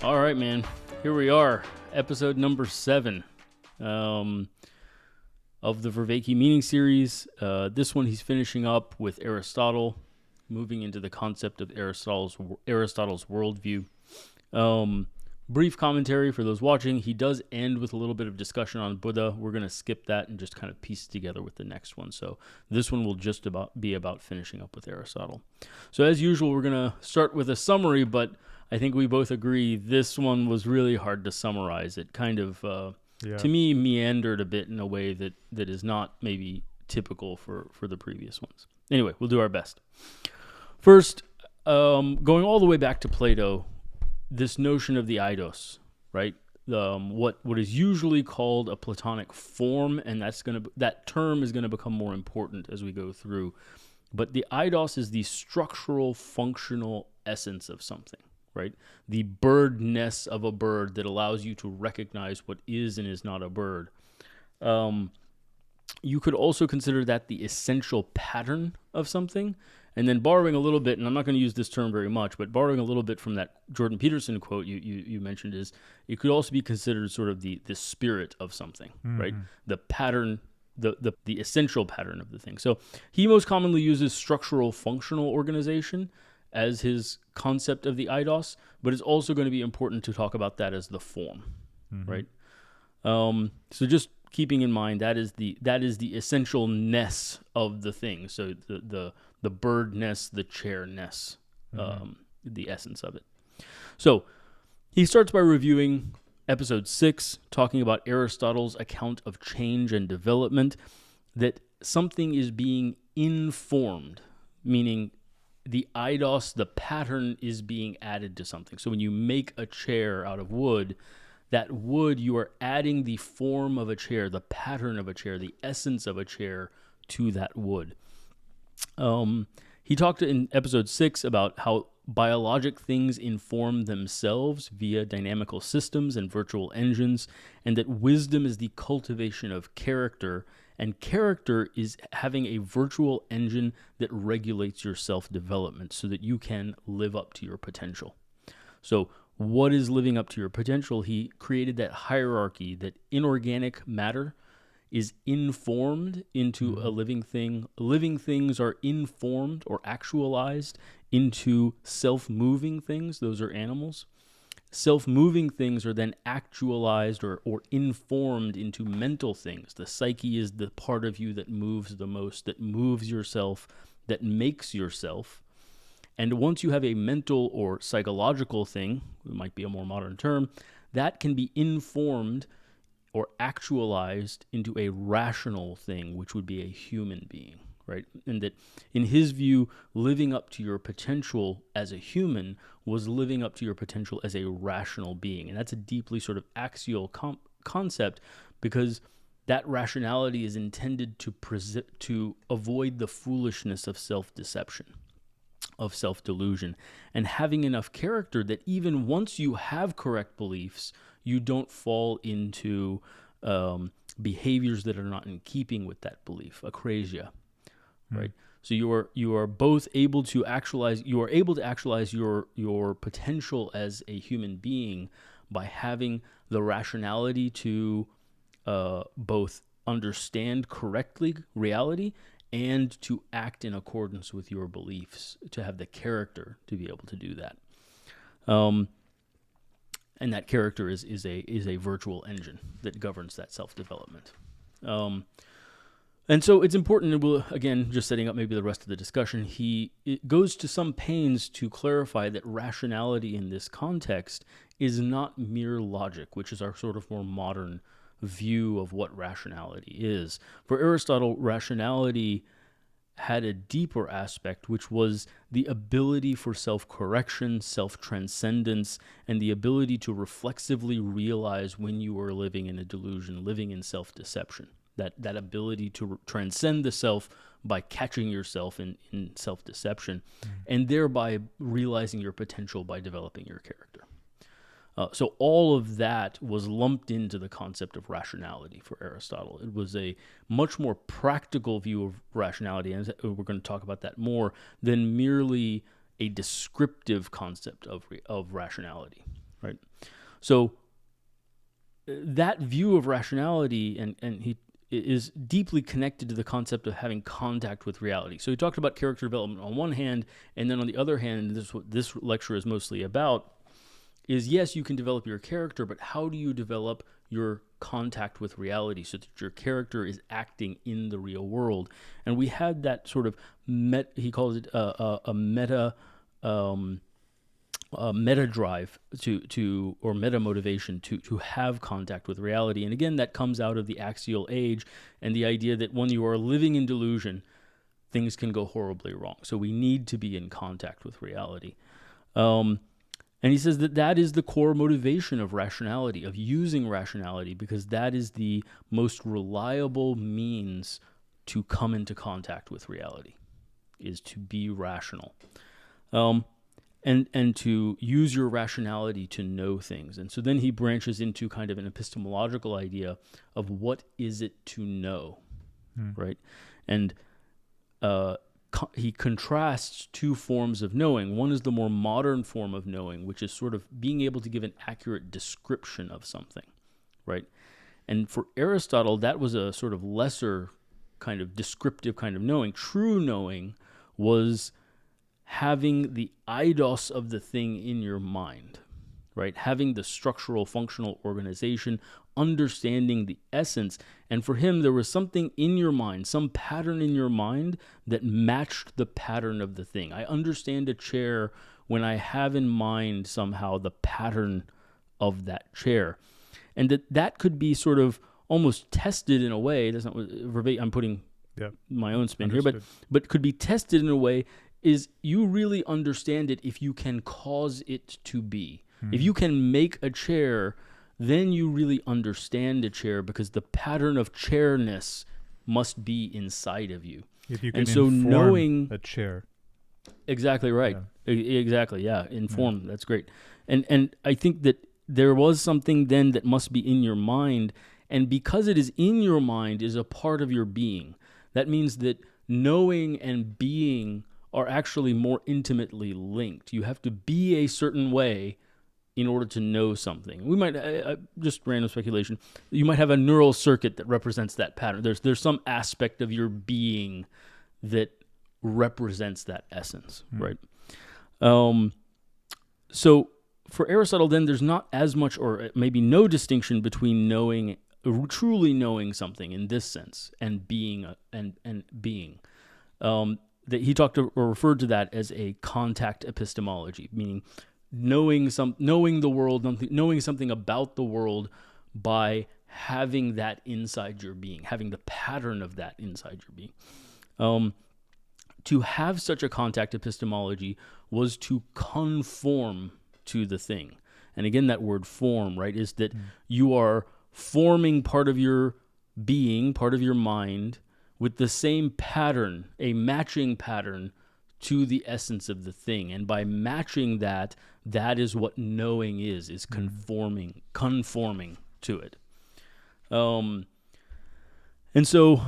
All right, man. Here we are, episode number 7 of the Vervaeke meaning series. This one he's finishing up with Aristotle, moving into the concept of Aristotle's worldview. Brief commentary for those watching. He does end with a little bit of discussion on Buddha. We're going to skip that and just kind of piece it together with the next one. So this one will just be about finishing up with Aristotle. So as usual, we're going to start with a summary, but I think we both agree this one was really hard to summarize. It kind of, to me, meandered a bit in a way that is not maybe typical for the previous ones. Anyway, we'll do our best. First, going all the way back to Plato, this notion of the eidos, right? What is usually called a Platonic form, and that term is gonna become more important as we go through. But the eidos is the structural, functional essence of something, right? The bird-ness of a bird that allows you to recognize what is and is not a bird. You could also consider that the essential pattern of something. And then borrowing a little bit, and I'm not going to use this term very much, but borrowing a little bit from that Jordan Peterson quote you mentioned, is it could also be considered sort of the spirit of something, right? The pattern, the essential pattern of the thing. So he most commonly uses structural functional organization as his concept of the eidos, but it's also going to be important to talk about that as the form, right? So just keeping in mind that is the essentialness of the thing. So the bird-ness, the chair-ness, the essence of it. So he starts by reviewing episode 6, talking about Aristotle's account of change and development, that something is being informed, meaning the eidos, the pattern, is being added to something. So when you make a chair out of wood, that wood, you are adding the form of a chair, the pattern of a chair, the essence of a chair to that wood. He talked in episode 6 about how biologic things inform themselves via dynamical systems and virtual engines, and that wisdom is the cultivation of character, and character is having a virtual engine that regulates your self-development so that you can live up to your potential. So what is living up to your potential? He created that hierarchy that inorganic matter is informed into a living thing. Living things are informed or actualized into self-moving things. Those are animals. Self-moving things are then actualized or informed into mental things. The psyche is the part of you that moves the most, that moves yourself, that makes yourself. And once you have a mental or psychological thing, it might be a more modern term, that can be informed or actualized into a rational thing, which would be a human being, right? And that in his view, living up to your potential as a human was living up to your potential as a rational being. And that's a deeply sort of axial concept, because that rationality is intended to avoid the foolishness of self-deception, of self-delusion, and having enough character that even once you have correct beliefs, you don't fall into behaviors that are not in keeping with that belief, acrasia, right? So you are both able to actualize. You are able to actualize your potential as a human being by having the rationality to both understand correctly reality and to act in accordance with your beliefs, to have the character to be able to do that. And that character is a virtual engine that governs that self-development. And so it's important, and we'll, again, just setting up maybe the rest of the discussion, it goes to some pains to clarify that rationality in this context is not mere logic, which is our sort of more modern view of what rationality is. For Aristotle, rationality had a deeper aspect, which was the ability for self-correction, self-transcendence, and the ability to reflexively realize when you are living in a delusion, living in self-deception. That ability to transcend the self by catching yourself in self-deception, and thereby realizing your potential by developing your character. So all of that was lumped into the concept of rationality for Aristotle. It was a much more practical view of rationality, and we're going to talk about that more, than merely a descriptive concept of rationality, right? So that view of rationality and he is deeply connected to the concept of having contact with reality. So he talked about character development on one hand, and then on the other hand, and this is what this lecture is mostly about, is yes, you can develop your character, but how do you develop your contact with reality so that your character is acting in the real world? And we had that sort of, he calls it a meta drive or meta motivation to have contact with reality. And again, that comes out of the axial age and the idea that when you are living in delusion, things can go horribly wrong. So we need to be in contact with reality. And he says that is the core motivation of rationality, of using rationality, because that is the most reliable means to come into contact with reality, is to be rational. And to use your rationality to know things. And so then he branches into kind of an epistemological idea of what is it to know, right? And he contrasts two forms of knowing. One is the more modern form of knowing, which is sort of being able to give an accurate description of something, right? And for Aristotle, that was a sort of lesser kind of descriptive kind of knowing. True knowing was having the eidos of the thing in your mind, right? Having the structural, functional organization, understanding the essence. And for him, there was something in your mind, some pattern in your mind that matched the pattern of the thing. I understand a chair when I have in mind somehow the pattern of that chair. And that could be sort of almost tested in a way. That's not verbatim. I'm putting my own spin here, but could be tested in a way is you really understand it if you can cause it to be. If you can make a chair, then you really understand a chair because the pattern of chairness must be inside of you. If you can and so knowing a chair. Exactly right. Yeah. Exactly, yeah. Inform, that's great. And I think that there was something then that must be in your mind, and because it is in your mind is a part of your being. That means that knowing and being are actually more intimately linked. You have to be a certain way in order to know something. We might, just random speculation, you might have a neural circuit that represents that pattern. There's some aspect of your being that represents that essence, right? So for Aristotle, then, there's not as much or maybe no distinction between knowing, truly knowing something in this sense, and being, and being. That he talked to, or referred to that as a contact epistemology, meaning knowing the world, knowing something about the world by having that inside your being, having the pattern of that inside your being. To have such a contact epistemology was to conform to the thing. And again, that word form, right, is that you are forming part of your being, part of your mind, with the same pattern, a matching pattern to the essence of the thing. And by matching that, that is what knowing is conforming to it. And so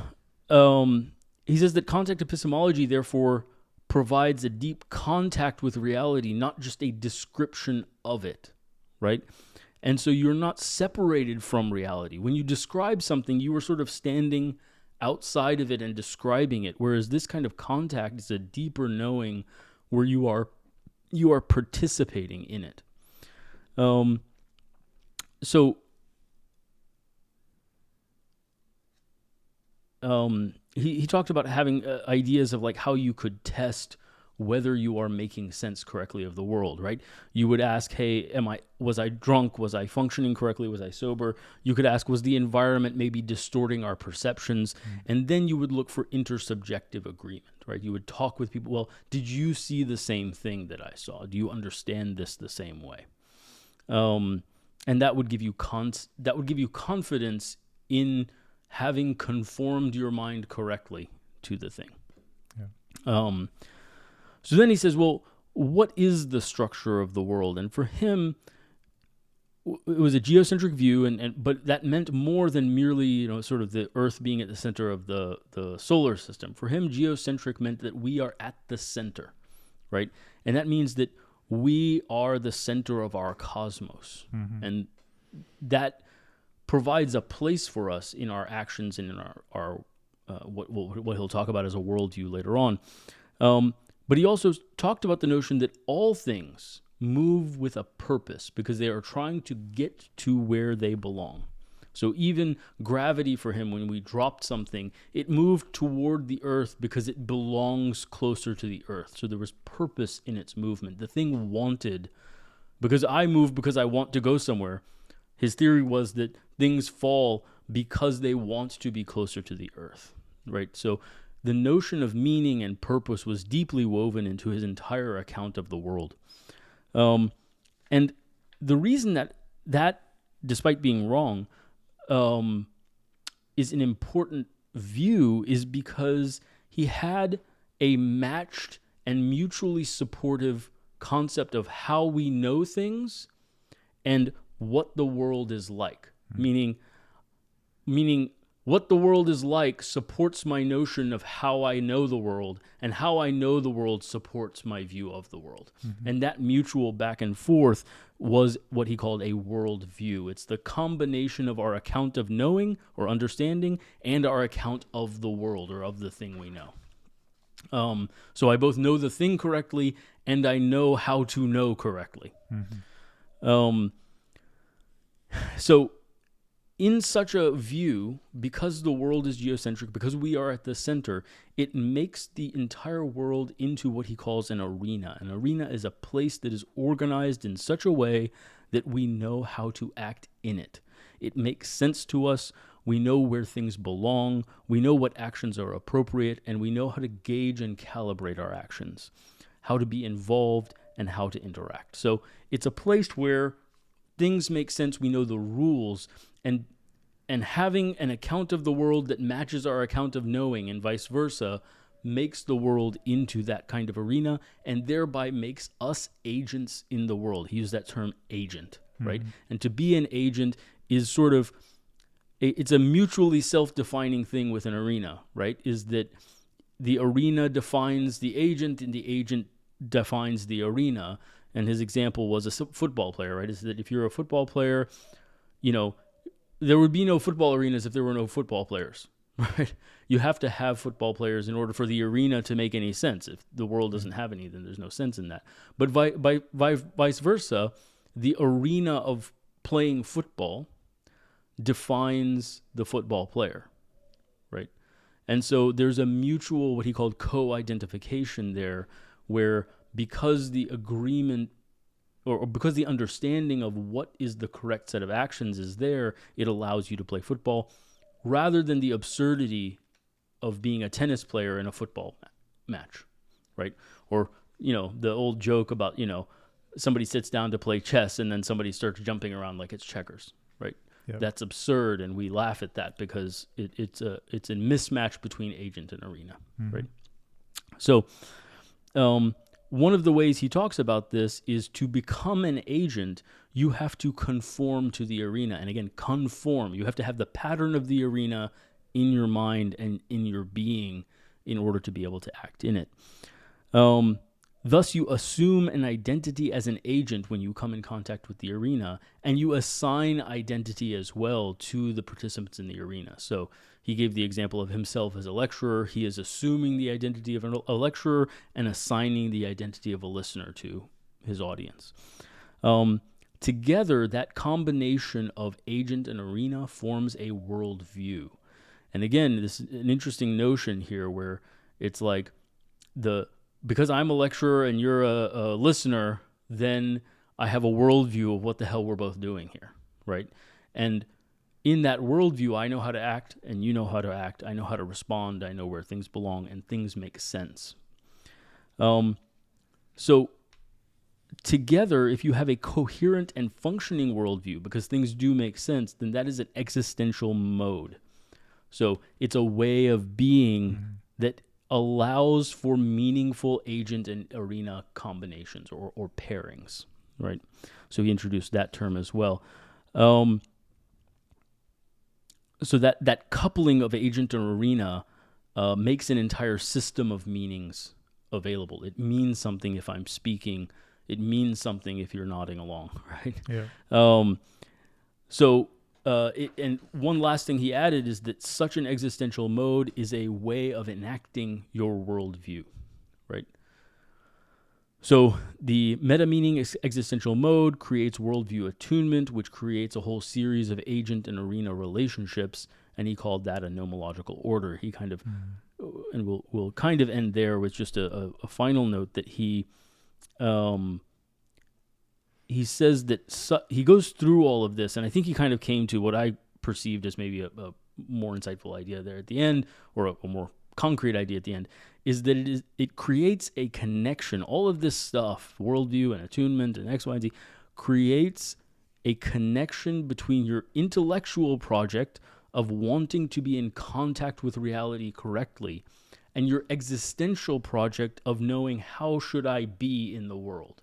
he says that contact epistemology, therefore, provides a deep contact with reality, not just a description of it, right? And so you're not separated from reality. When you describe something, you are sort of standing outside of it and describing it, whereas this kind of contact is a deeper knowing where you are participating in it. He talked about having ideas of like how you could test whether you are making sense correctly of the world, right? You would ask, hey, was I drunk? Was I functioning correctly? Was I sober? You could ask, was the environment maybe distorting our perceptions? And then you would look for intersubjective agreement, right? You would talk with people. Well, did you see the same thing that I saw? Do you understand this the same way? And that would give you confidence in having conformed your mind correctly to the thing. Yeah. So then he says, well, what is the structure of the world? And for him, it was a geocentric view, but that meant more than merely, sort of the Earth being at the center of the solar system. For him, geocentric meant that we are at the center, right? And that means that we are the center of our cosmos. And that provides a place for us in our actions and in our what he'll talk about as a worldview later on. But he also talked about the notion that all things move with a purpose because they are trying to get to where they belong. So even gravity for him, when we dropped something, it moved toward the earth because it belongs closer to the earth. So there was purpose in its movement. The thing wanted, because I move because I want to go somewhere. His theory was that things fall because they want to be closer to the earth, right? So the notion of meaning and purpose was deeply woven into his entire account of the world. And the reason that, despite being wrong, is an important view is because he had a matched and mutually supportive concept of how we know things and what the world is like. Meaning what the world is like supports my notion of how I know the world, and how I know the world supports my view of the world. And that mutual back and forth was what he called a worldview. It's the combination of our account of knowing or understanding and our account of the world or of the thing we know. So I both know the thing correctly and I know how to know correctly. So in such a view, because the world is geocentric, because we are at the center, it makes the entire world into what he calls an arena. An arena is a place that is organized in such a way that we know how to act in it. It makes sense to us. We know where things belong. We know what actions are appropriate, and we know how to gauge and calibrate our actions, how to be involved, and how to interact. So it's a place where things make sense. We know the rules, and having an account of the world that matches our account of knowing and vice versa makes the world into that kind of arena, and thereby makes us agents in the world. He used that term agent, right? And to be an agent is sort of, it's a mutually self-defining thing with an arena, right? Is that the arena defines the agent and the agent defines the arena. And his example was a football player, right? Is that if you're a football player, there would be no football arenas if there were no football players, right? You have to have football players in order for the arena to make any sense. If the world doesn't have any, then there's no sense in that. But vice versa, the arena of playing football defines the football player, right? And so there's a mutual, what he called co-identification there, where because the agreement or because the understanding of what is the correct set of actions is there, it allows you to play football, rather than the absurdity of being a tennis player in a football match, right? Or, the old joke about, somebody sits down to play chess and then somebody starts jumping around like it's checkers, right? Yep. That's absurd, and we laugh at that because it's a mismatch between agent and arena, right? So, one of the ways he talks about this is to become an agent, you have to conform to the arena. And again, conform. You have to have the pattern of the arena in your mind and in your being in order to be able to act in it. Thus, you assume an identity as an agent when you come in contact with the arena, and you assign identity as well to the participants in the arena. So he gave the example of himself as a lecturer. He is assuming the identity of a lecturer and assigning the identity of a listener to his audience. Together, that combination of agent and arena forms a worldview. And again, this is an interesting notion here where it's like because I'm a lecturer and you're a listener, then I have a worldview of what the hell we're both doing here, right? And in that worldview, I know how to act and you know how to act. I know how to respond. I know where things belong, and things make sense. So together, if you have a coherent and functioning worldview, because things do make sense, then that is an existential mode. So it's a way of being that allows for meaningful agent and arena combinations or pairings, right? So he introduced that term as well. So that coupling of agent and arena makes an entire system of meanings available. It means something if I'm speaking. it means something if you're nodding along, right? Yeah. And one last thing he added is that such an existential mode is a way of enacting your worldview, right? So the meta-meaning existential mode creates worldview attunement, which creates a whole series of agent and arena relationships, and he called that a nomological order. He kind of, and we'll kind of end there with just a final note that he says that he goes through all of this, and I think he kind of came to what I perceived as maybe a more insightful idea there at the end, or a more concrete idea at the end, is that it creates a connection. All of this stuff, worldview and attunement and X, Y, and Z, creates a connection between your intellectual project of wanting to be in contact with reality correctly and your existential project of knowing how should I be in the world,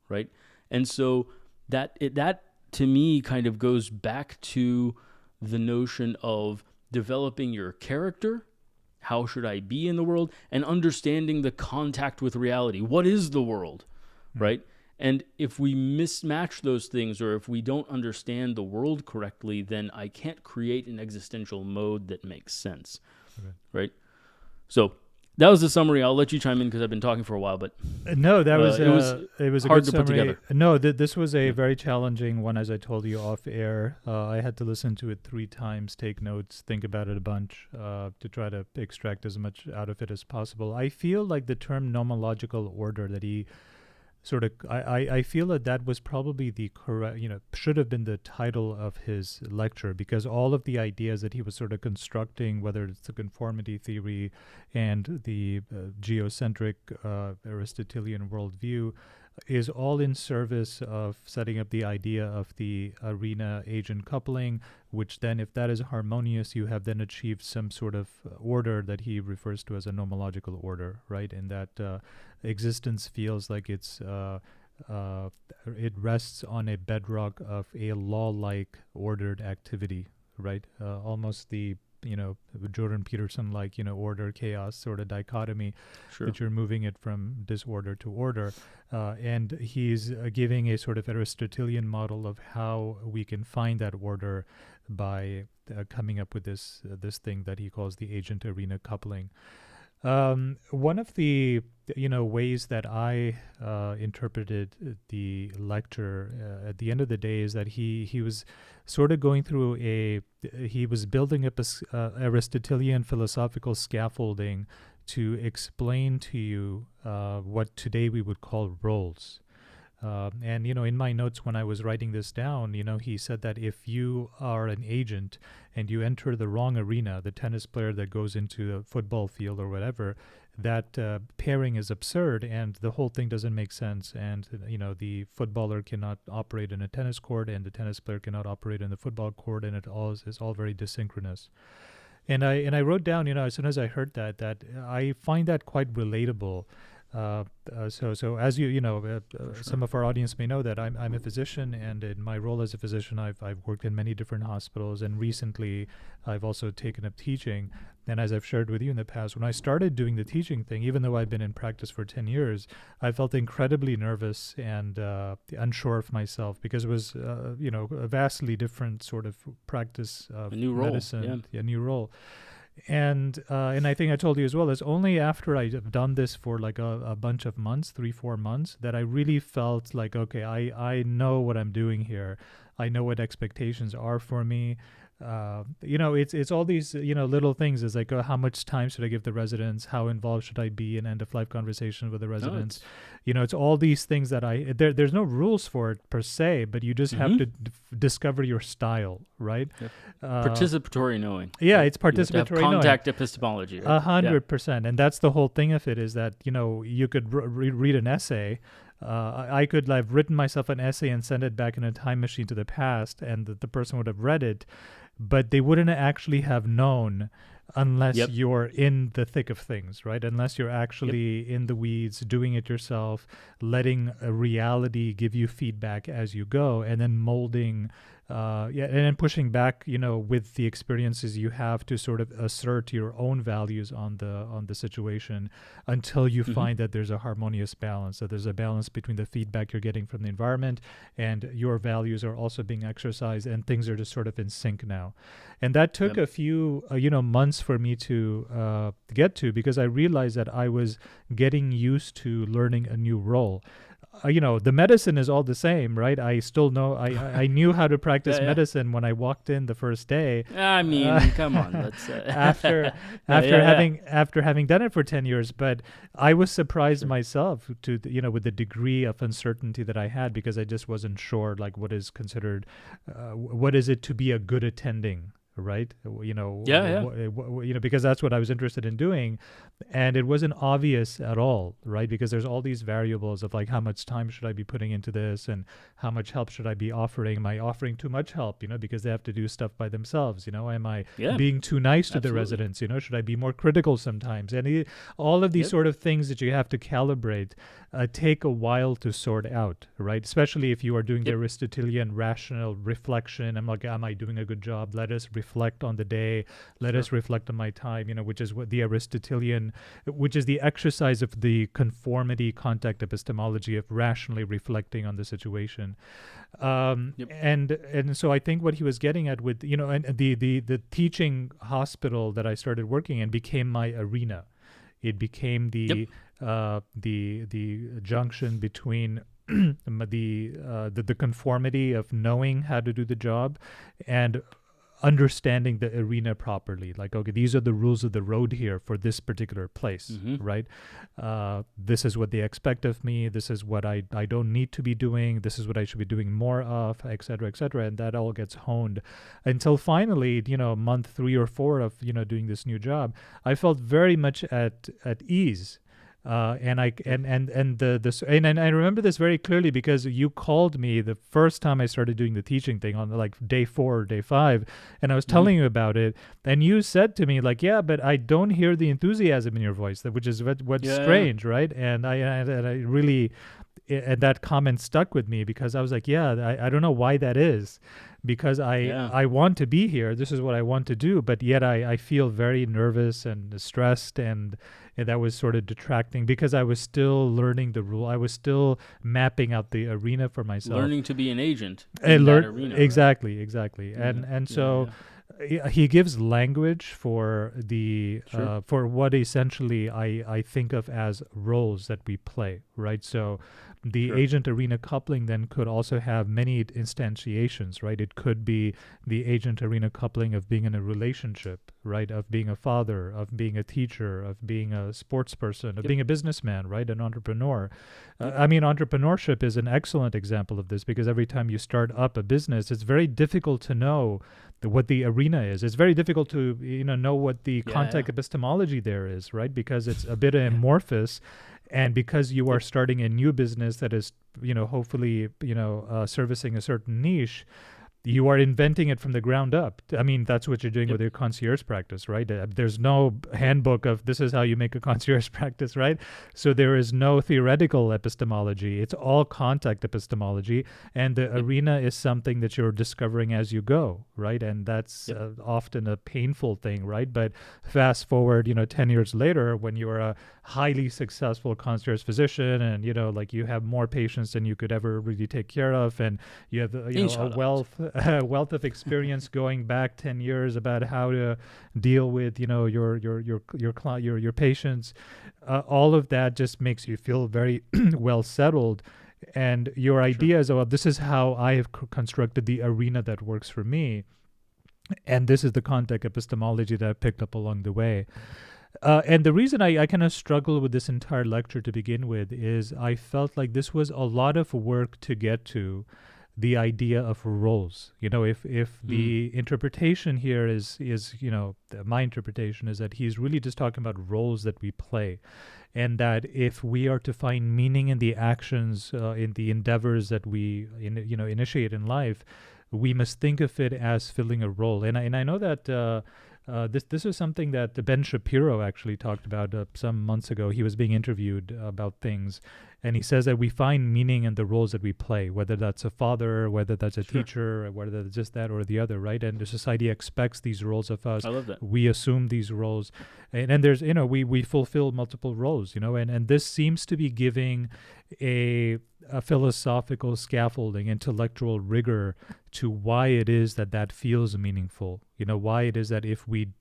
right? And so that to me kind of goes back to the notion of developing your character. How should I be in the world? And understanding the contact with reality. What is the world, right? And if we mismatch those things, or if we don't understand the world correctly, then I can't create an existential mode that makes sense, right? So that was the summary. I'll let you chime in because I've been talking for a while, but no, that was it was a hard good to put summary. together. No, this was a very challenging one, as I told you off air. I had to listen to it 3 times, take notes, think about it a bunch, to try to extract as much out of it as possible. I feel like the term nomological order that he sort of, I feel that was probably the correct, should have been the title of his lecture, because all of the ideas that he was sort of constructing, whether it's the conformity theory and the geocentric Aristotelian worldview, is all in service of setting up the idea of the arena-agent coupling, which then, if that is harmonious, you have then achieved some sort of order that he refers to as a nomological order, right? In that existence feels like it rests on a bedrock of a law-like ordered activity, right? Almost the Jordan Peterson order chaos sort of dichotomy, that you're moving it from disorder to order, and he's giving a sort of Aristotelian model of how we can find that order by coming up with this thing that he calls the agent arena coupling. One of the ways that I interpreted the lecture at the end of the day is that he was sort of going through he was building up a Aristotelian philosophical scaffolding to explain to you what today we would call roles. And in my notes when I was writing this down, he said that if you are an agent and you enter the wrong arena, the tennis player that goes into a football field or whatever, that pairing is absurd and the whole thing doesn't make sense. And, the footballer cannot operate in a tennis court and the tennis player cannot operate in the football court, and it all is all very desynchronous. And I wrote down, as soon as I heard that I find that quite relatable. So as some of our audience may know that I'm a physician, and in my role as a physician, I've worked in many different hospitals, and recently I've also taken up teaching. And as I've shared with you in the past, when I started doing the teaching thing, even though I've been in practice for 10 years, I felt incredibly nervous and unsure of myself, because it was a vastly different sort of practice of a new role, medicine, a new role. And I think I told you as well, it's only after I've done this for like a bunch of months, 3-4 months, that I really felt like, okay, I know what I'm doing here. I know what expectations are for me. It's all these, little things. It's like, how much time should I give the residents? How involved should I be in end-of-life conversation with the residents? It's all these things that there's no rules for it per se, but you just have to discover your style, right? Yep. Participatory knowing. Yeah, it's participatory knowing. Contact epistemology. Right? 100%. And that's the whole thing of it, is that, you could read an essay. I could have written myself an essay and send it back in a time machine to the past, and the person would have read it, but they wouldn't actually have known unless you're in the thick of things, right? Unless you're actually in the weeds, doing it yourself, letting a reality give you feedback as you go, and then molding and then pushing back, with the experiences you have to sort of assert your own values on the situation until you find that there's a harmonious balance, that there's a balance between the feedback you're getting from the environment and your values are also being exercised, and things are just sort of in sync now. And that took a few, months for me to get to, because I realized that I was getting used to learning a new role. The medicine is all the same, right? I still know, I knew how to practice medicine when I walked in the first day. I mean, come on, let's after having done it for 10 years, but I was surprised myself to with the degree of uncertainty that I had, because I just wasn't sure, like, what is considered, what is it to be a good attending, right? Because that's what I was interested in doing, and it wasn't obvious at all, right? Because there's all these variables of, like, how much time should I be putting into this, and how much help should I be offering? Am I offering too much help, because they have to do stuff by themselves, am I being too nice to the residents, should I be more critical sometimes? And all of these sort of things that you have to calibrate take a while to sort out, right? Especially if you are doing the Aristotelian rational reflection. I'm like, am I doing a good job? Let us reflect on the day. Let us reflect on my time, which is what the Aristotelian, which is the exercise of the conformity contact epistemology of rationally reflecting on the situation. And so I think what he was getting at with, and the teaching hospital that I started working in became my arena. It became the junction between the conformity of knowing how to do the job and understanding the arena properly. Like, okay, these are the rules of the road here for this particular place, right? This is what they expect of me. This is what I don't need to be doing. This is what I should be doing more of, et cetera, et cetera. And that all gets honed until finally, month 3 or 4 of, doing this new job, I felt very much at ease. And I remember this very clearly, because you called me the first time I started doing the teaching thing on, like, day 4 or day 5, and I was telling you about it, and you said to me, like, yeah, but I don't hear the enthusiasm in your voice, which is what's strange, right? And I really, and that comment stuck with me, because I was like, I don't know why that is, because I want to be here. This is what I want to do, but yet I feel very nervous and stressed, and that was sort of detracting, because I was still learning the rule. I was still mapping out the arena for myself. Learning to be an agent in that arena. Exactly. And so he gives language for the for what essentially I think of as roles that we play, right? So the agent arena coupling then could also have many instantiations, right? It could be the agent arena coupling of being in a relationship, right? Of being a father, of being a teacher, of being a sports person, of being a businessman, right? An entrepreneur. I mean, entrepreneurship is an excellent example of this, because every time you start up a business, it's very difficult to know what the arena is. It's very difficult to know what the contact epistemology there is, right? Because it's a bit amorphous. And because you are starting a new business that is, hopefully, servicing a certain niche, you are inventing it from the ground up. I mean, that's what you're doing with your concierge practice, right? There's no handbook of this is how you make a concierge practice, right? So there is no theoretical epistemology. It's all contact epistemology. And the arena is something that you're discovering as you go, right? And that's often a painful thing, right? But fast forward, 10 years later, when you're a highly successful concierge physician, and like, you have more patients than you could ever really take care of, and you have a wealth of experience going back 10 years about how to deal with your patients. All of that just makes you feel very well settled, and your idea is, this is how I have constructed the arena that works for me, and this is the contact epistemology that I picked up along the way. And the reason I kind of struggled with this entire lecture to begin with is I felt like this was a lot of work to get to the idea of roles. If the interpretation here is my interpretation is that he's really just talking about roles that we play, and that if we are to find meaning in the actions, in the endeavors that we initiate in life, we must think of it as filling a role. And I know that this is something that Ben Shapiro actually talked about some months ago. He was being interviewed about things, And he says that we find meaning in the roles that we play, whether that's a father, whether that's a teacher, whether that's just that or the other, right? And the society expects these roles of us. I love that. We assume these roles. And there's, we fulfill multiple roles, and this seems to be giving a philosophical scaffolding, intellectual rigor to why it is that feels meaningful. Why it is that if we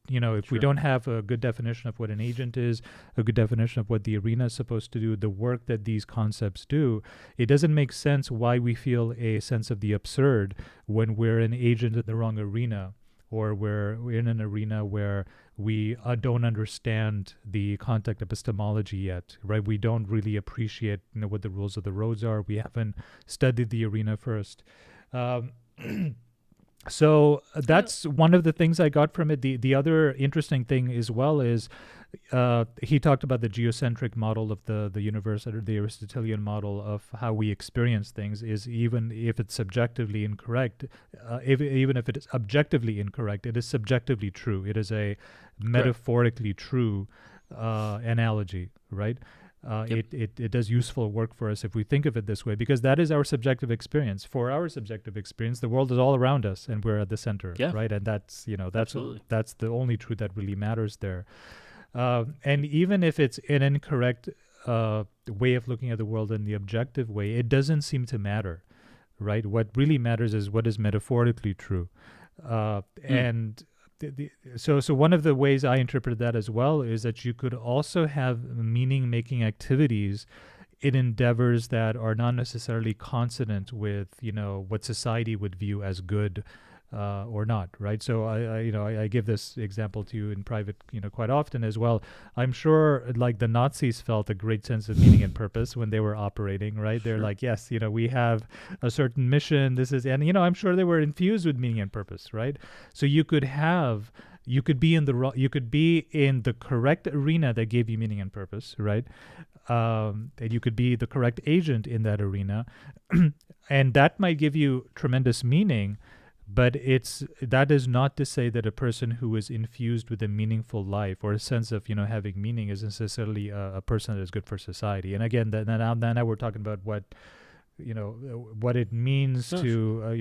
don't have a good definition of what an agent is, a good definition of what the arena is supposed to do, the work that these concepts do, it doesn't make sense why we feel a sense of the absurd when we're an agent in the wrong arena, or we're in an arena where we don't understand the contact epistemology yet, right? We don't really appreciate what the rules of the roads are. We haven't studied the arena first. So that's one of the things I got from it. The other interesting thing as well is he talked about the geocentric model of the universe, or the Aristotelian model of how we experience things, is even if it's subjectively incorrect, even if it is objectively incorrect, it is subjectively true. It is a metaphorically true analogy, right? It does useful work for us if we think of it this way, because that is our subjective experience. For our subjective experience, the world is all around us, and we're at the center, right? And that's that's the only truth that really matters there. And even if it's an incorrect way of looking at the world in the objective way, it doesn't seem to matter, right? What really matters is what is metaphorically true, and. So one of the ways I interpret that as well is that you could also have meaning-making activities in endeavors that are not necessarily consonant with, what society would view as good or not, right? So I give this example to you in private, quite often as well. I'm sure like the Nazis felt a great sense of meaning and purpose when they were operating, right? They're like, yes, we have a certain mission. And I'm sure they were infused with meaning and purpose, right? So you could be in the correct arena that gave you meaning and purpose, right? And you could be the correct agent in that arena, and that might give you tremendous meaning. But that is not to say that a person who is infused with a meaningful life or a sense of having meaning is necessarily a person that is good for society. And again, now we're talking about what it means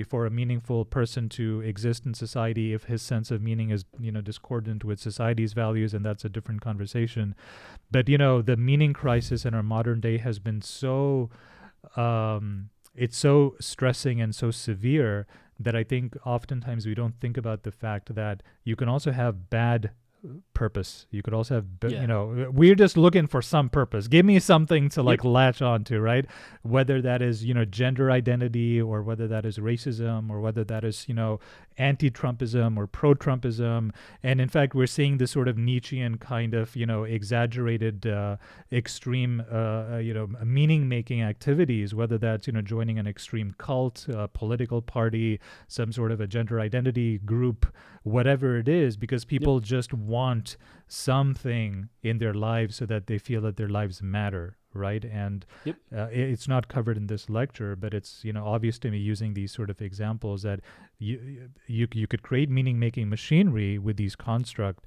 for a meaningful person to exist in society if his sense of meaning is discordant with society's values, and that's a different conversation. But the meaning crisis in our modern day has been so it's so stressing and so severe that I think oftentimes we don't think about the fact that you can also have bad purpose. You could also have, we're just looking for some purpose. Give me something to latch on to, right? Whether that is, gender identity, or whether that is racism, or whether that is, anti-Trumpism or pro-Trumpism. And in fact, we're seeing this sort of Nietzschean kind of, exaggerated, extreme, meaning-making activities, whether that's, joining an extreme cult, a political party, some sort of a gender identity group, whatever it is, because people just want something in their lives so that they feel that their lives matter, right? And it's not covered in this lecture, but it's obvious to me using these sort of examples that you could create meaning-making machinery with these constructs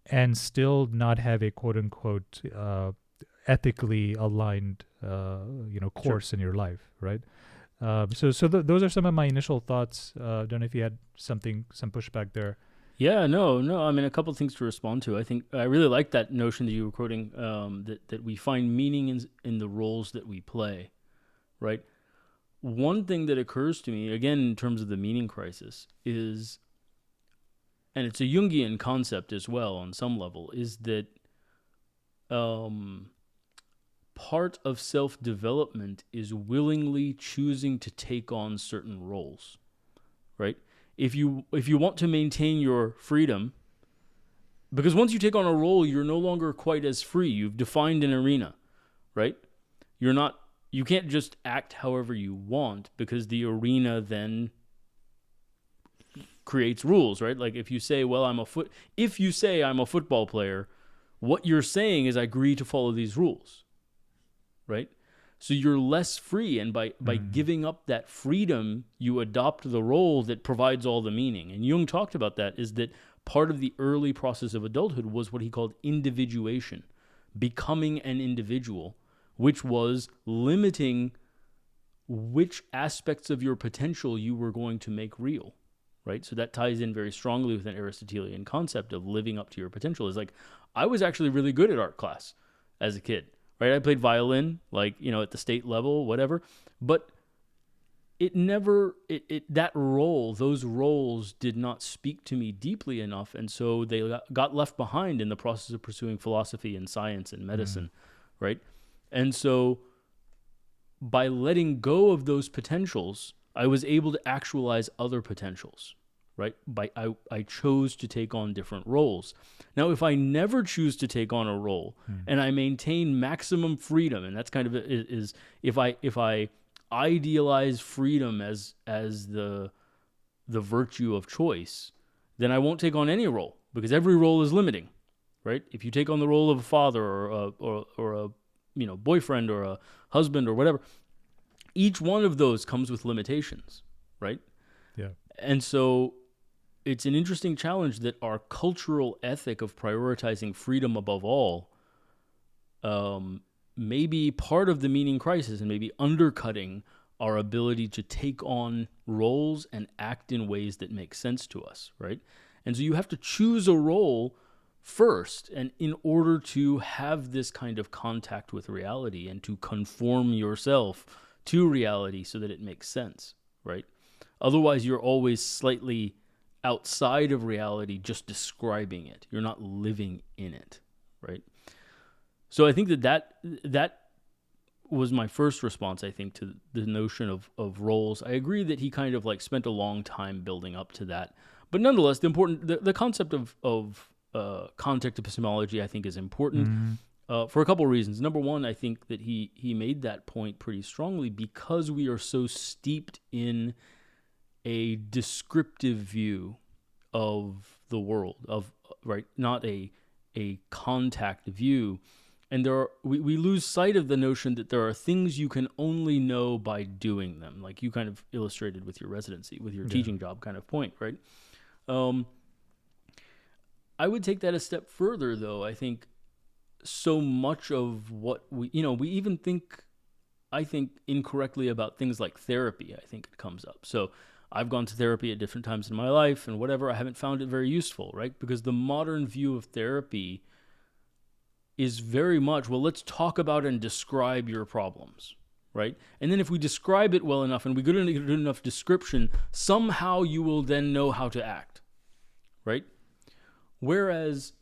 and still not have a quote-unquote ethically aligned course in your life, right? Those are some of my initial thoughts. Don't know if you had some pushback there. Yeah, no. I mean, a couple of things to respond to. I think I really like that notion that you were quoting, that we find meaning in the roles that we play, right? One thing that occurs to me, again, in terms of the meaning crisis, is, and it's a Jungian concept as well on some level, is that part of self-development is willingly choosing to take on certain roles, right? If you want to maintain your freedom, because once you take on a role, you're no longer quite as free. You've defined an arena, right? You can't just act however you want, because the arena then creates rules, right? Like if you say, well, I'm a football player, what you're saying is I agree to follow these rules, right? So you're less free, and by giving up that freedom, you adopt the role that provides all the meaning. And Jung talked about that, is that part of the early process of adulthood was what he called individuation, becoming an individual, which was limiting which aspects of your potential you were going to make real, right? So that ties in very strongly with an Aristotelian concept of living up to your potential. Is like, I was actually really good at art class as a kid, right? I played violin, like, at the state level, whatever, but those roles did not speak to me deeply enough, and so they got left behind in the process of pursuing philosophy and science and medicine, right? And so by letting go of those potentials, I was able to actualize other potentials, right? I chose to take on different roles. Now, if I never choose to take on a role and I maintain maximum freedom, and that's kind of is if I idealize freedom as the virtue of choice, then I won't take on any role, because every role is limiting, right? If you take on the role of a father or a boyfriend or a husband or whatever, each one of those comes with limitations, right? Yeah. And so it's an interesting challenge that our cultural ethic of prioritizing freedom above all may be part of the meaning crisis, and maybe undercutting our ability to take on roles and act in ways that make sense to us, right? And so you have to choose a role first, and in order to have this kind of contact with reality and to conform yourself to reality so that it makes sense, right? Otherwise, you're always slightly outside of reality, just describing it. You're not living in it, right? So I think that was my first response, I think, to the notion of roles. I agree that he kind of like spent a long time building up to that. But nonetheless, the concept of context epistemology, I think, is important for a couple of reasons. Number one, I think that he made that point pretty strongly because we are so steeped in a descriptive view of the world, right? Not a contact view. And we lose sight of the notion that there are things you can only know by doing them, like you kind of illustrated with your residency, with your teaching job kind of point, right? I would take that a step further, though. I think so much of what we even think, I think, incorrectly about things like therapy. I think it comes up. So I've gone to therapy at different times in my life and whatever. I haven't found it very useful, right? Because the modern view of therapy is very much, well, let's talk about and describe your problems, right? And then if we describe it well enough and we get enough description, somehow you will then know how to act, right? Whereas,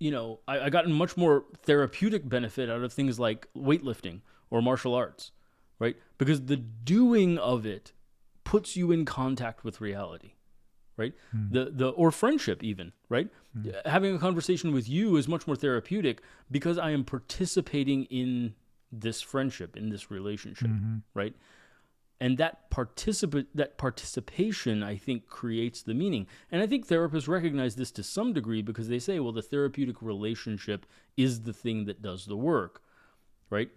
I gotten much more therapeutic benefit out of things like weightlifting or martial arts, right? Because the doing of it puts you in contact with reality, right? Or friendship even, right? Having a conversation with you is much more therapeutic because I am participating in this friendship, in this relationship, right? And that participation, I think, creates the meaning. And I think therapists recognize this to some degree because they say, well, the therapeutic relationship is the thing that does the work, right?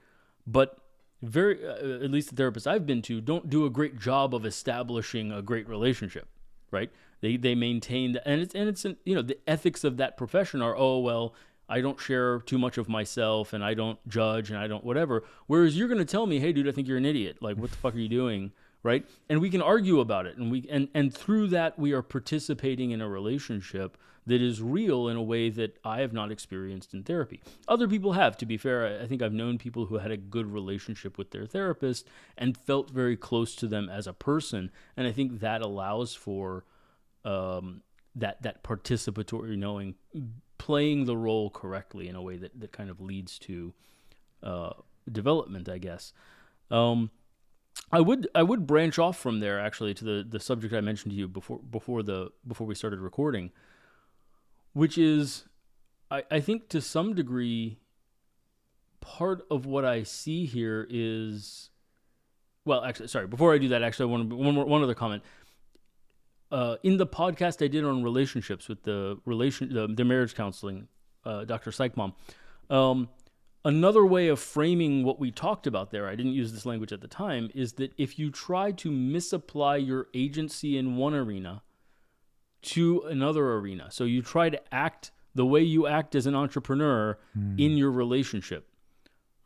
But at least the therapists I've been to don't do a great job of establishing a great relationship, right? They maintain and it's the ethics of that profession are, oh, well, I don't share too much of myself and I don't judge and I don't whatever. Whereas you're going to tell me, hey, dude, I think you're an idiot. Like, what the fuck are you doing? Right? And we can argue about it. And through that, we are participating in a relationship that is real in a way that I have not experienced in therapy. Other people have, to be fair. I think I've known people who had a good relationship with their therapist and felt very close to them as a person. And I think that allows for that participatory knowing, playing the role correctly in a way that kind of leads to development, I guess. I would branch off from there actually to the subject I mentioned to you before we started recording, which is I think to some degree part of what I see here is, well, actually, sorry, before I do that, actually, I want one other comment. In the podcast I did on relationships with the marriage counseling, Dr. Psychmom, another way of framing what we talked about there, I didn't use this language at the time, is that if you try to misapply your agency in one arena to another arena, so you try to act the way you act as an entrepreneur in your relationship,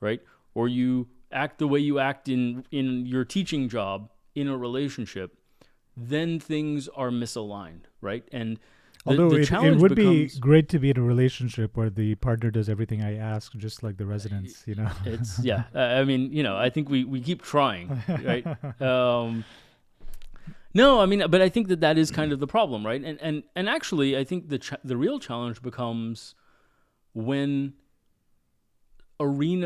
right? Or you act the way you act in your teaching job in a relationship, then things are misaligned, right? And although the it challenge would becomes, be great to be in a relationship where the partner does everything I ask, just like the residents, it's yeah. I mean, I think we keep trying, right? No, I mean, but I think that is kind of the problem, right? And actually, I think the real challenge becomes when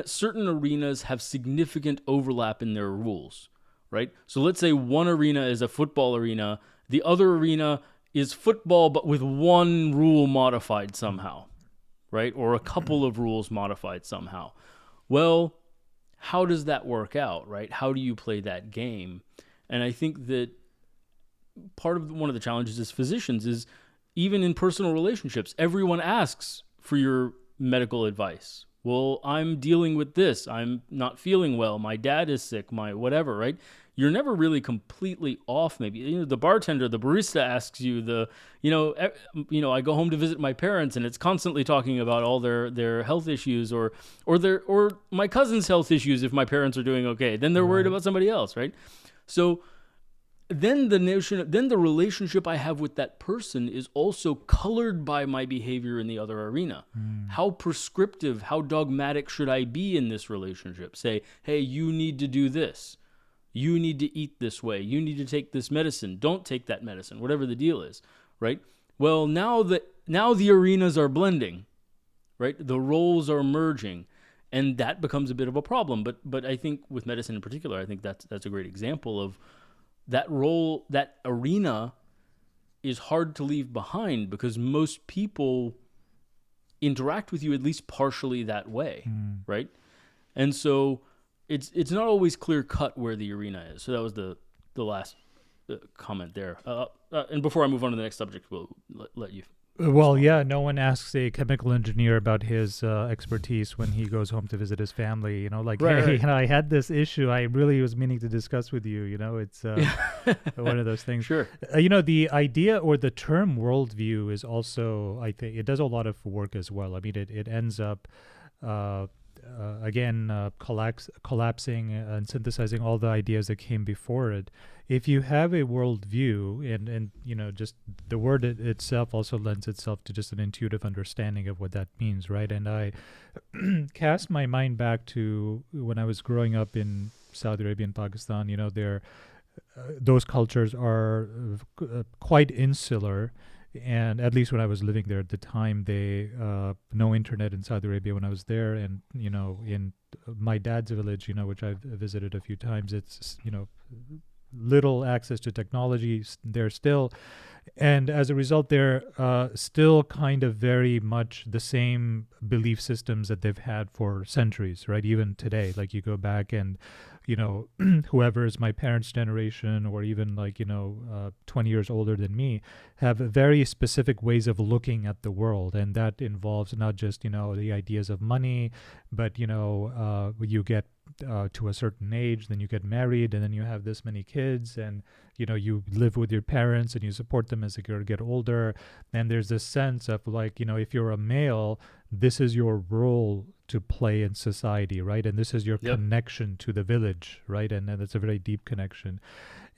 certain arenas have significant overlap in their rules, right? So let's say one arena is a football arena, the other arena is football but with one rule modified somehow, right? Or a couple of rules modified somehow. Well, how does that work out, right? How do you play that game? And I think that one of the challenges as physicians is, even in personal relationships, everyone asks for your medical advice. Well, I'm dealing with this. I'm not feeling well. My dad is sick. My whatever, right? You're never really completely off. Maybe the bartender, the barista asks you I go home to visit my parents, and it's constantly talking about all their health issues or my cousin's health issues. If my parents are doing okay, then they're worried about somebody else, right? So then the relationship I have with that person is also colored by my behavior in the other arena. How prescriptive, how dogmatic should I be in this relationship? Say, hey, you need to do this. You need to eat this way. You need to take this medicine. Don't take that medicine, whatever the deal is, right? Well, now the arenas are blending, right? The roles are merging, and that becomes a bit of a problem. But I think with medicine in particular, I think that's a great example of that role, that arena is hard to leave behind because most people interact with you at least partially that way, right? And so it's not always clear cut where the arena is. So that was the last comment there. And before I move on to the next subject, we'll let you. Well, yeah, no one asks a chemical engineer about his expertise when he goes home to visit his family. Right. I had this issue I really was meaning to discuss with you. It's one of those things. Sure. The idea or the term worldview is also, I think, it does a lot of work as well. I mean, it ends up collapsing and synthesizing all the ideas that came before it. If you have a worldview, and just the word itself also lends itself to just an intuitive understanding of what that means, right? And I cast my mind back to when I was growing up in Saudi Arabia and Pakistan. Those cultures are quite insular. And at least when I was living there at the time, they no internet in Saudi Arabia when I was there. And, in my dad's village, which I've visited a few times, it's, little access to technology there still. And as a result, they're still kind of very much the same belief systems that they've had for centuries, right? Even today, like you go back and, whoever is my parents' generation or even 20 years older than me have very specific ways of looking at the world. And that involves not just, the ideas of money, but, you get to a certain age, then you get married, and then you have this many kids, and you live with your parents and you support them as they get older. And there's this sense of if you're a male, this is your role to play in society, right? And this is your connection to the village, right? And it's a very deep connection.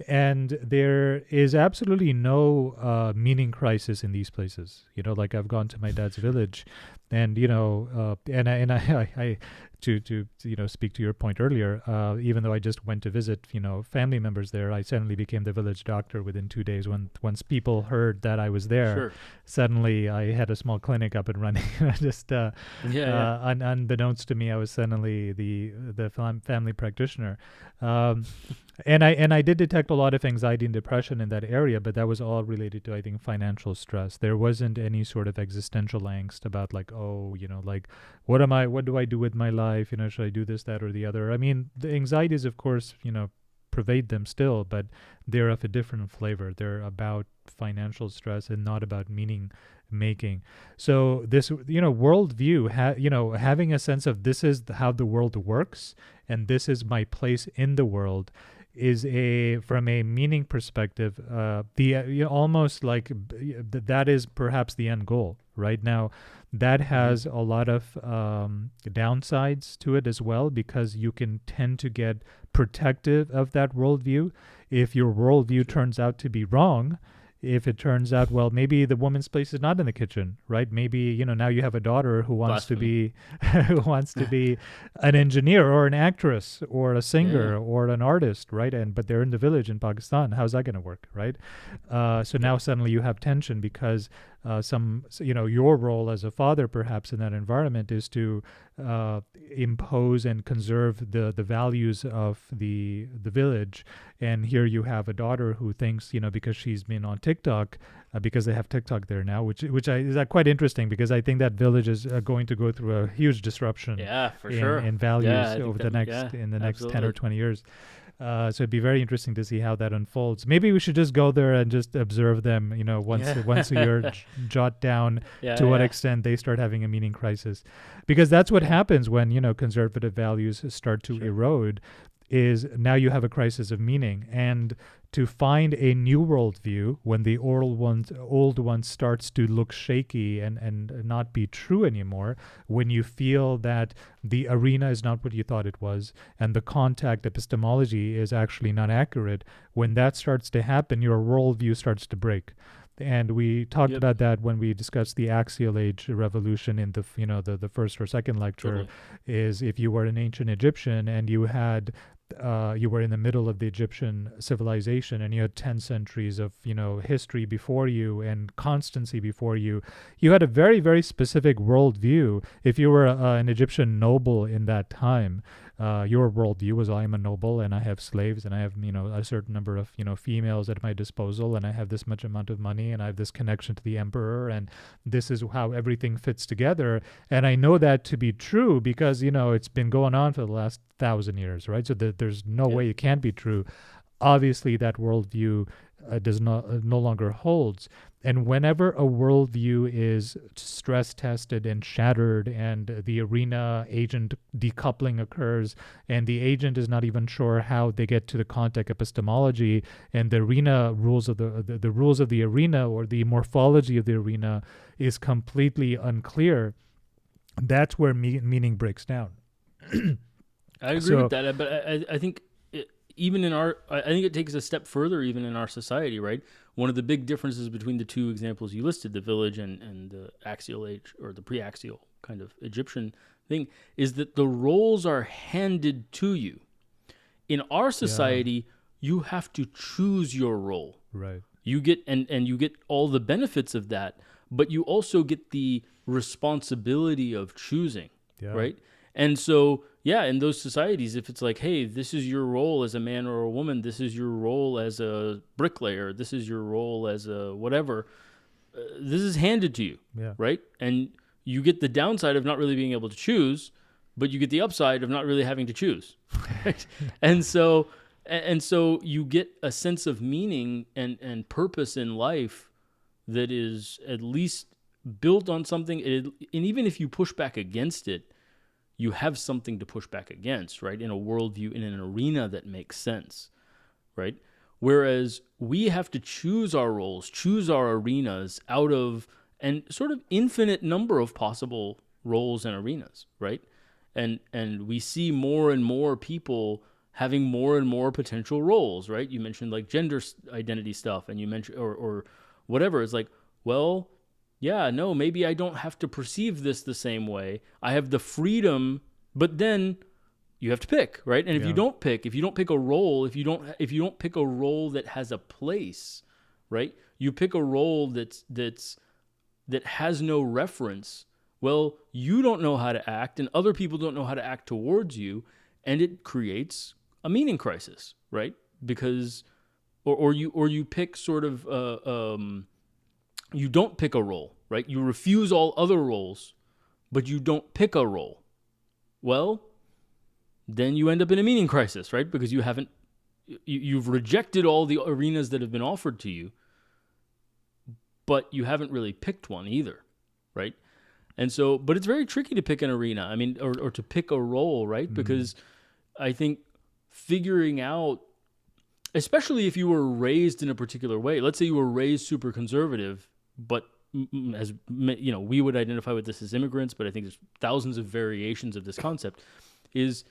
And there is absolutely no meaning crisis in these places. I've gone to my dad's village, and I to speak to your point earlier, even though I just went to visit family members there, I suddenly became the village doctor within 2 days. Once people heard that I was there, Sure. Suddenly I had a small clinic up and running. Just unbeknownst to me, I was suddenly the family practitioner. And I did detect a lot of anxiety and depression in that area, but that was all related to, I think, financial stress. There wasn't any sort of existential angst about what do I do with my life? Should I do this, that, or the other? I mean, the anxieties, of course, pervade them still, but they're of a different flavor. They're about financial stress and not about meaning making. So this, worldview, having a sense of this is how the world works and this is my place in the world, is from a meaning perspective, almost like that is perhaps the end goal. Right now, that has a lot of downsides to it as well, because you can tend to get protective of that worldview. If your worldview turns out to be wrong, if it turns out, well, maybe the woman's place is not in the kitchen, right? Maybe, you know, now you have a daughter who wants to be who wants to be an engineer or an actress or a singer or an artist, right? But they're in the village in Pakistan. How's that going to work, right? So now suddenly you have tension because your role as a father, perhaps in that environment, is to impose and conserve the values of the village. And here you have a daughter who thinks, because she's been on TikTok, because they have TikTok there now, which is quite interesting, because I think that village is going to go through a huge disruption. In values over the next 10 or 20 years. So it'd be very interesting to see how that unfolds. Maybe we should just go there and just observe them, once a year, jot down to what extent they start having a meaning crisis. Because that's what happens when, conservative values start to erode, is now you have a crisis of meaning. And to find a new worldview when the old one starts to look shaky and not be true anymore, when you feel that the arena is not what you thought it was, and the contact epistemology is actually not accurate, when that starts to happen, your worldview starts to break. And we talked about that when we discussed the axial age revolution in the first or second lecture. Is if you were an ancient Egyptian and you were in the middle of the Egyptian civilization and you had 10 centuries of history before you and constancy before you, you had a very, very specific worldview. If you were an Egyptian noble in that time, your worldview was, I am a noble and I have slaves and I have a certain number of females at my disposal and I have this much amount of money and I have this connection to the emperor and this is how everything fits together. And I know that to be true because it's been going on for the last 1,000 years, right? So there's no way it can't be true. Obviously, that worldview no longer holds. And whenever a worldview is stress tested and shattered, and the arena agent decoupling occurs, and the agent is not even sure how they get to the contact epistemology, and the arena rules of the rules of the arena or the morphology of the arena is completely unclear, that's where meaning breaks down. I agree with that, but I think I think it takes a step further even in our society, right? One of the big differences between the two examples you listed, the village and the axial age or the pre-axial kind of Egyptian thing, is that the roles are handed to you. In our society, you have to choose your role. Right. You get and you get all the benefits of that, but you also get the responsibility of choosing, right? And so, in those societies, if it's like, hey, this is your role as a man or a woman, this is your role as a bricklayer, this is your role as a whatever, this is handed to you, right? And you get the downside of not really being able to choose, but you get the upside of not really having to choose, right? And so you get a sense of meaning and purpose in life that is at least built on something, and even if you push back against it, you have something to push back against, right? In a worldview, in an arena that makes sense, right? Whereas we have to choose our roles, choose our arenas out of an sort of infinite number of possible roles and arenas, right? And we see more and more people having more and more potential roles, right? You mentioned like gender identity stuff, and you mentioned or whatever. It's like, well, no, maybe I don't have to perceive this the same way. I have the freedom, but then you have to pick, right? And if you don't pick a role, if you don't pick a role that has a place, right? You pick a role that has no reference. Well, you don't know how to act, and other people don't know how to act towards you, and it creates a meaning crisis, right? Because, or you pick sort of. You don't pick a role, right? You refuse all other roles, but you don't pick a role. Well, then you end up in a meaning crisis, right? Because you've rejected all the arenas that have been offered to you, but you haven't really picked one either, right? And so, but it's very tricky to pick an arena. I mean, or to pick a role, right? Because I think figuring out, especially if you were raised in a particular way, let's say you were raised super conservative, but as we would identify with this as immigrants, but I think there's thousands of variations of this concept, is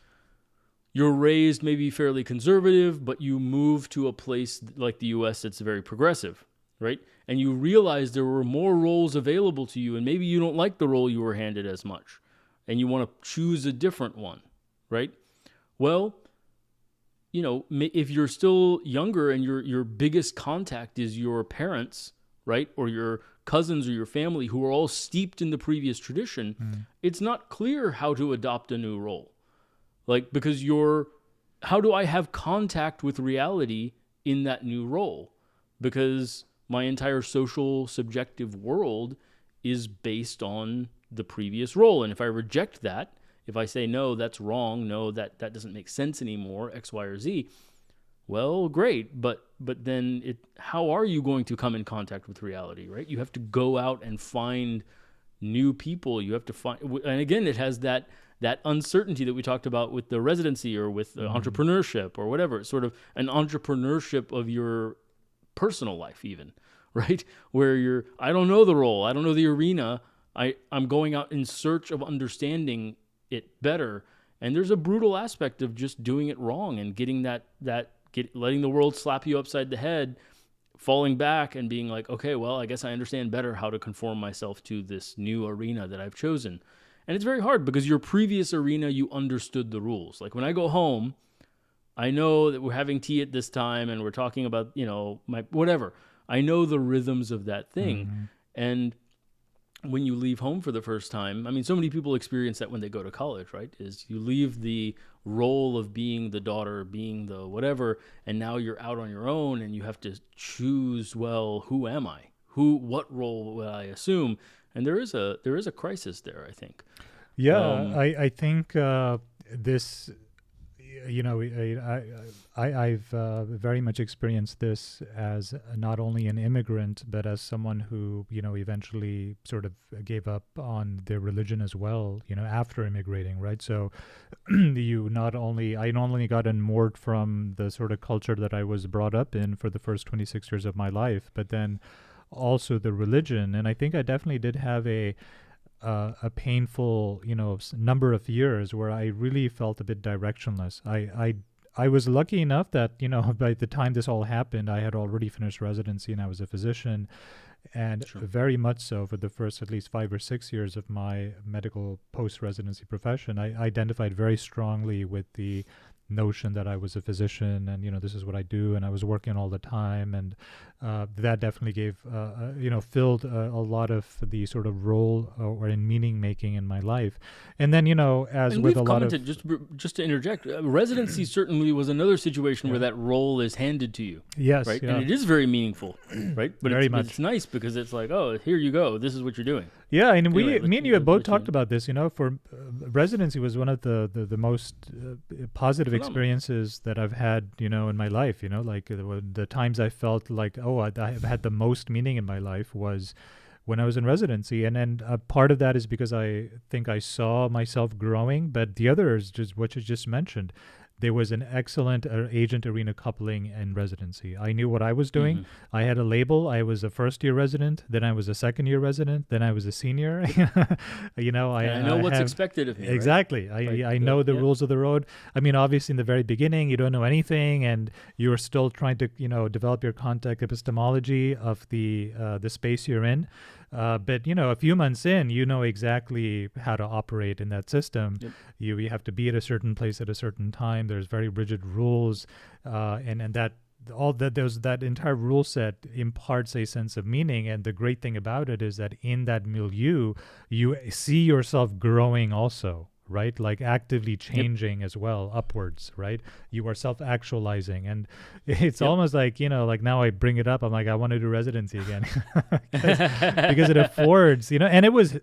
you're raised maybe fairly conservative, but you move to a place like the U.S. that's very progressive, right? And you realize there were more roles available to you, and maybe you don't like the role you were handed as much, and you want to choose a different one, right? Well, if you're still younger and your biggest contact is your parents, right, or your cousins or your family who are all steeped in the previous tradition, it's not clear how to adopt a new role. Like, because how do I have contact with reality in that new role? Because my entire social subjective world is based on the previous role. And if I reject that, if I say, no, that's wrong, no, that doesn't make sense anymore, X, Y, or Z, well, great. But then how are you going to come in contact with reality, right? You have to go out and find new people. You have to find, and again, it has that uncertainty that we talked about with the residency or with entrepreneurship or whatever. It's sort of an entrepreneurship of your personal life even, right? Where I don't know the role, I don't know the arena, I'm going out in search of understanding it better. And there's a brutal aspect of just doing it wrong and getting letting the world slap you upside the head, falling back and being like, okay, well, I guess I understand better how to conform myself to this new arena that I've chosen. And it's very hard because your previous arena, you understood the rules. Like when I go home, I know that we're having tea at this time and we're talking about, my whatever. I know the rhythms of that thing. And when you leave home for the first time, I mean, so many people experience that when they go to college, right? Is you leave the role of being the daughter, being the whatever, and now you're out on your own and you have to choose, well, who am I? What role will I assume? And there is a crisis there, I think. Yeah, I think this, I've very much experienced this as not only an immigrant, but as someone who, eventually sort of gave up on their religion as well, after immigrating, right? So I not only got unmoored from the sort of culture that I was brought up in for the first 26 years of my life, but then also the religion. And I think I definitely did have a painful, number of years where I really felt a bit directionless. I was lucky enough that, by the time this all happened, I had already finished residency and I was a physician. And very much so for the first at least 5 or 6 years of my medical post-residency profession, I identified very strongly with the notion that I was a physician and, this is what I do. And I was working all the time. And that definitely gave, filled a lot of the sort of role or in meaning making in my life. And then, as and with we've a lot commented, of... just to interject, residency certainly was another situation where that role is handed to you. Yes. Right. Yeah. And it is very meaningful, right? But very much. It's nice because it's like, oh, here you go. This is what you're doing. Yeah, and me and you have both talked about this. For residency was one of the most positive experiences that I've had, in my life. Like the times I felt like, oh, I've had the most meaning in my life was when I was in residency, and part of that is because I think I saw myself growing, but the other is just what you just mentioned. There was an excellent agent-arena coupling in residency. I knew what I was doing. I had a label. I was a first-year resident. Then I was a second-year resident. Then I was a senior. I know what's expected of me. Exactly. Right? I know the rules of the road. I mean, obviously, in the very beginning, you don't know anything, and you're still trying to, develop your contact epistemology of the space you're in. But a few months in, you know exactly how to operate in that system. Yep. You have to be at a certain place at a certain time. There's very rigid rules, and that entire rule set imparts a sense of meaning. And the great thing about it is that in that milieu, you see yourself growing also. Right? Like actively changing as well upwards, right? You are self-actualizing. And it's almost like, like now I bring it up. I'm like, I want to do residency again because it affords, and it was,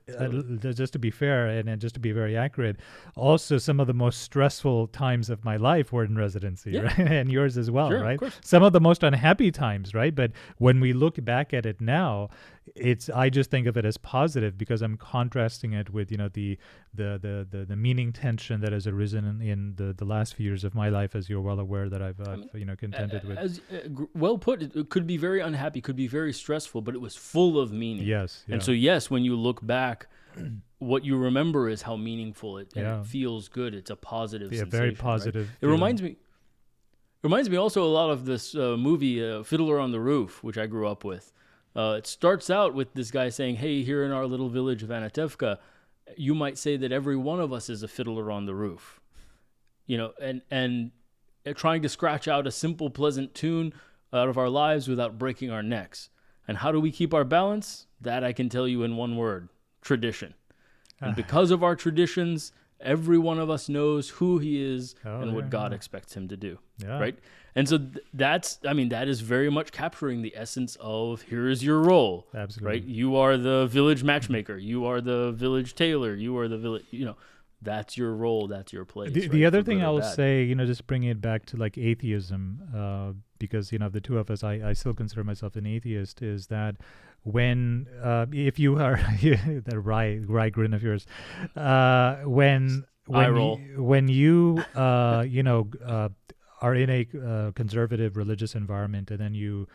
just to be fair and just to be very accurate, also some of the most stressful times of my life were in residency, right? And yours as well, right? Some of the most unhappy times, right? But when we look back at it now, I just think of it as positive because I'm contrasting it with, the the meaning tension that has arisen in the last few years of my life, as you're well aware, that I've contended with. Well put. It could be very unhappy, could be very stressful, but it was full of meaning. Yes. Yeah. And so, yes, when you look back, what you remember is how meaningful it feels good. It's a positive sensation. Very positive. Right? It reminds me also a lot of this movie, Fiddler on the Roof, which I grew up with. It starts out with this guy saying, hey, here in our little village of Anatevka, you might say that every one of us is a fiddler on the roof. And trying to scratch out a simple, pleasant tune out of our lives without breaking our necks. And how do we keep our balance? That I can tell you in one word: tradition. And because of our traditions, every one of us knows who he is and what God expects him to do. Yeah. Right? And so that is very much capturing the essence of here is your role. Absolutely. Right? You are the village matchmaker. You are the village tailor. You are the village, that's your role. That's your place. The other thing I will say, just bringing it back to like atheism, because, the two of us, I still consider myself an atheist, is that when, if you are, that wry grin of yours, when you are in a conservative religious environment, and then you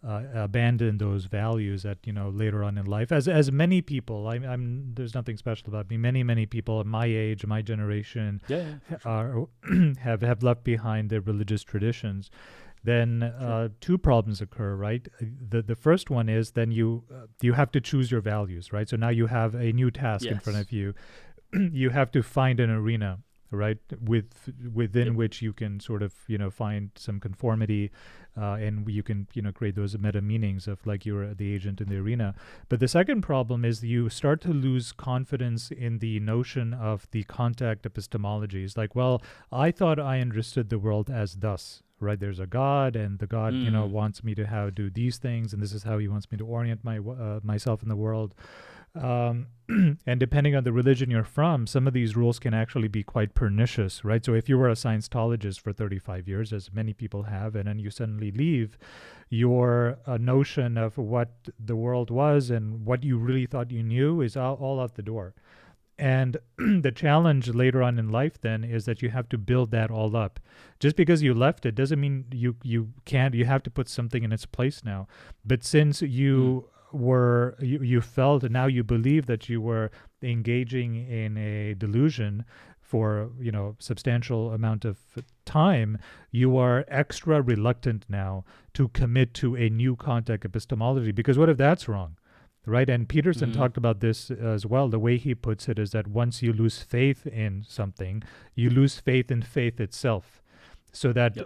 abandon those values that later on in life, as many people, I'm there's nothing special about me, many people of my age, my generation, have left behind their religious traditions. Then two problems occur, right? The first one is then you have to choose your values, right? So now you have a new task in front of you. You have to find an arena, right, within which you can sort of find some conformity, and you can create those meta meanings of like you're the agent in the arena. But the second problem is you start to lose confidence in the notion of the contact epistemologies. Like, well, I thought I understood the world as thus. Right, there's a God, and the God, wants me to do these things, and this is how he wants me to orient myself in the world. And depending on the religion you're from, some of these rules can actually be quite pernicious, right? So if you were a Scientologist for 35 years, as many people have, and then you suddenly leave, your notion of what the world was and what you really thought you knew is all out the door. And the challenge later on in life then is that you have to build that all up. Just because you left it doesn't mean you can't. You have to put something in its place now. But since you you felt, and now you believe that you were engaging in a delusion for substantial amount of time, you are extra reluctant now to commit to a new contact epistemology, because what if that's wrong? Right, and Peterson talked about this as well. The way he puts it is that once you lose faith in something, you lose faith in faith itself. So that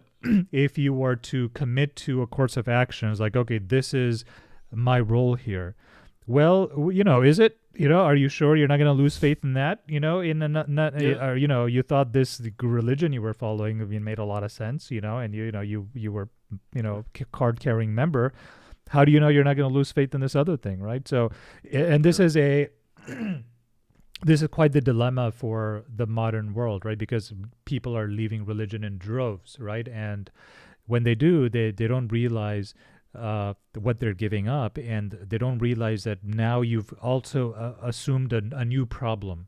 if you were to commit to a course of action, it's like, okay, this is my role here. Well, is it? Are you sure you're not going to lose faith in that? You thought this religion you were following made a lot of sense, and you were, card-carrying member. How do you know you're not going to lose faith in this other thing, right? So, and this is this is quite the dilemma for the modern world, right? Because people are leaving religion in droves, right? And when they do, they don't realize what they're giving up, and they don't realize that now you've also assumed a new problem.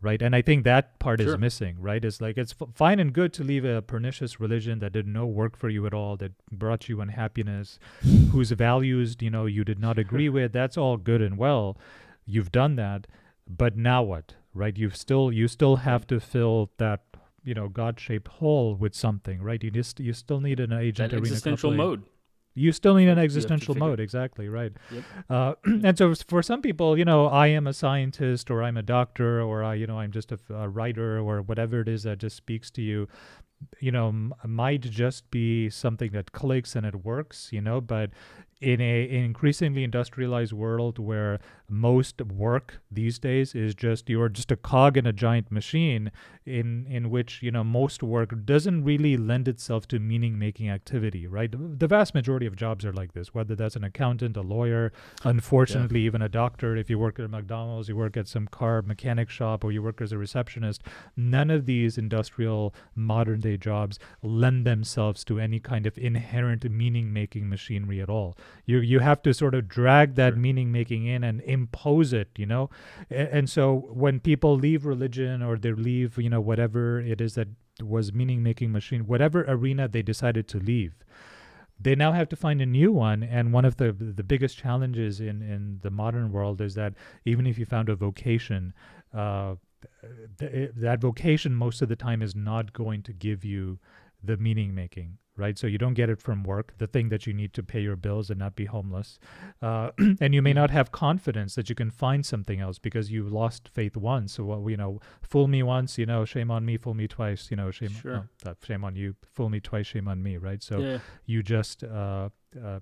Right, and I think that part is missing, right? It's like it's fine and good to leave a pernicious religion that did no work for you at all, that brought you unhappiness, whose values, you did not agree with. That's all good and well. You've done that, but now what, right? You still have to fill that, God-shaped hole with something, right? You still need an agent. That existential mode. You still need an existential mode, exactly, right. Yep. And so for some people, I am a scientist, or I'm a doctor, or I'm just a writer, or whatever it is that just speaks to you, might just be something that clicks and it works, but in an increasingly industrialized world where most work these days is you're just a cog in a giant machine, in which most work doesn't really lend itself to meaning-making activity, right? The vast majority of jobs are like this, whether that's an accountant, a lawyer, unfortunately even a doctor. If you work at McDonald's, you work at some car mechanic shop, or you work as a receptionist, none of these industrial modern-day jobs lend themselves to any kind of inherent meaning-making machinery at all. You have to sort of drag that meaning-making in and impose it, and so when people leave religion or they leave, whatever it is that was meaning-making machine, whatever arena they decided to leave, they now have to find a new one. And one of the biggest challenges in the modern world is that even if you found a vocation, that vocation most of the time is not going to give you the meaning making, right? So you don't get it from work, the thing that you need to pay your bills and not be homeless. And you may not have confidence that you can find something else because you lost faith once. So, fool me once, shame on me, fool me twice, shame on you, fool me twice, shame on me, right? So you just,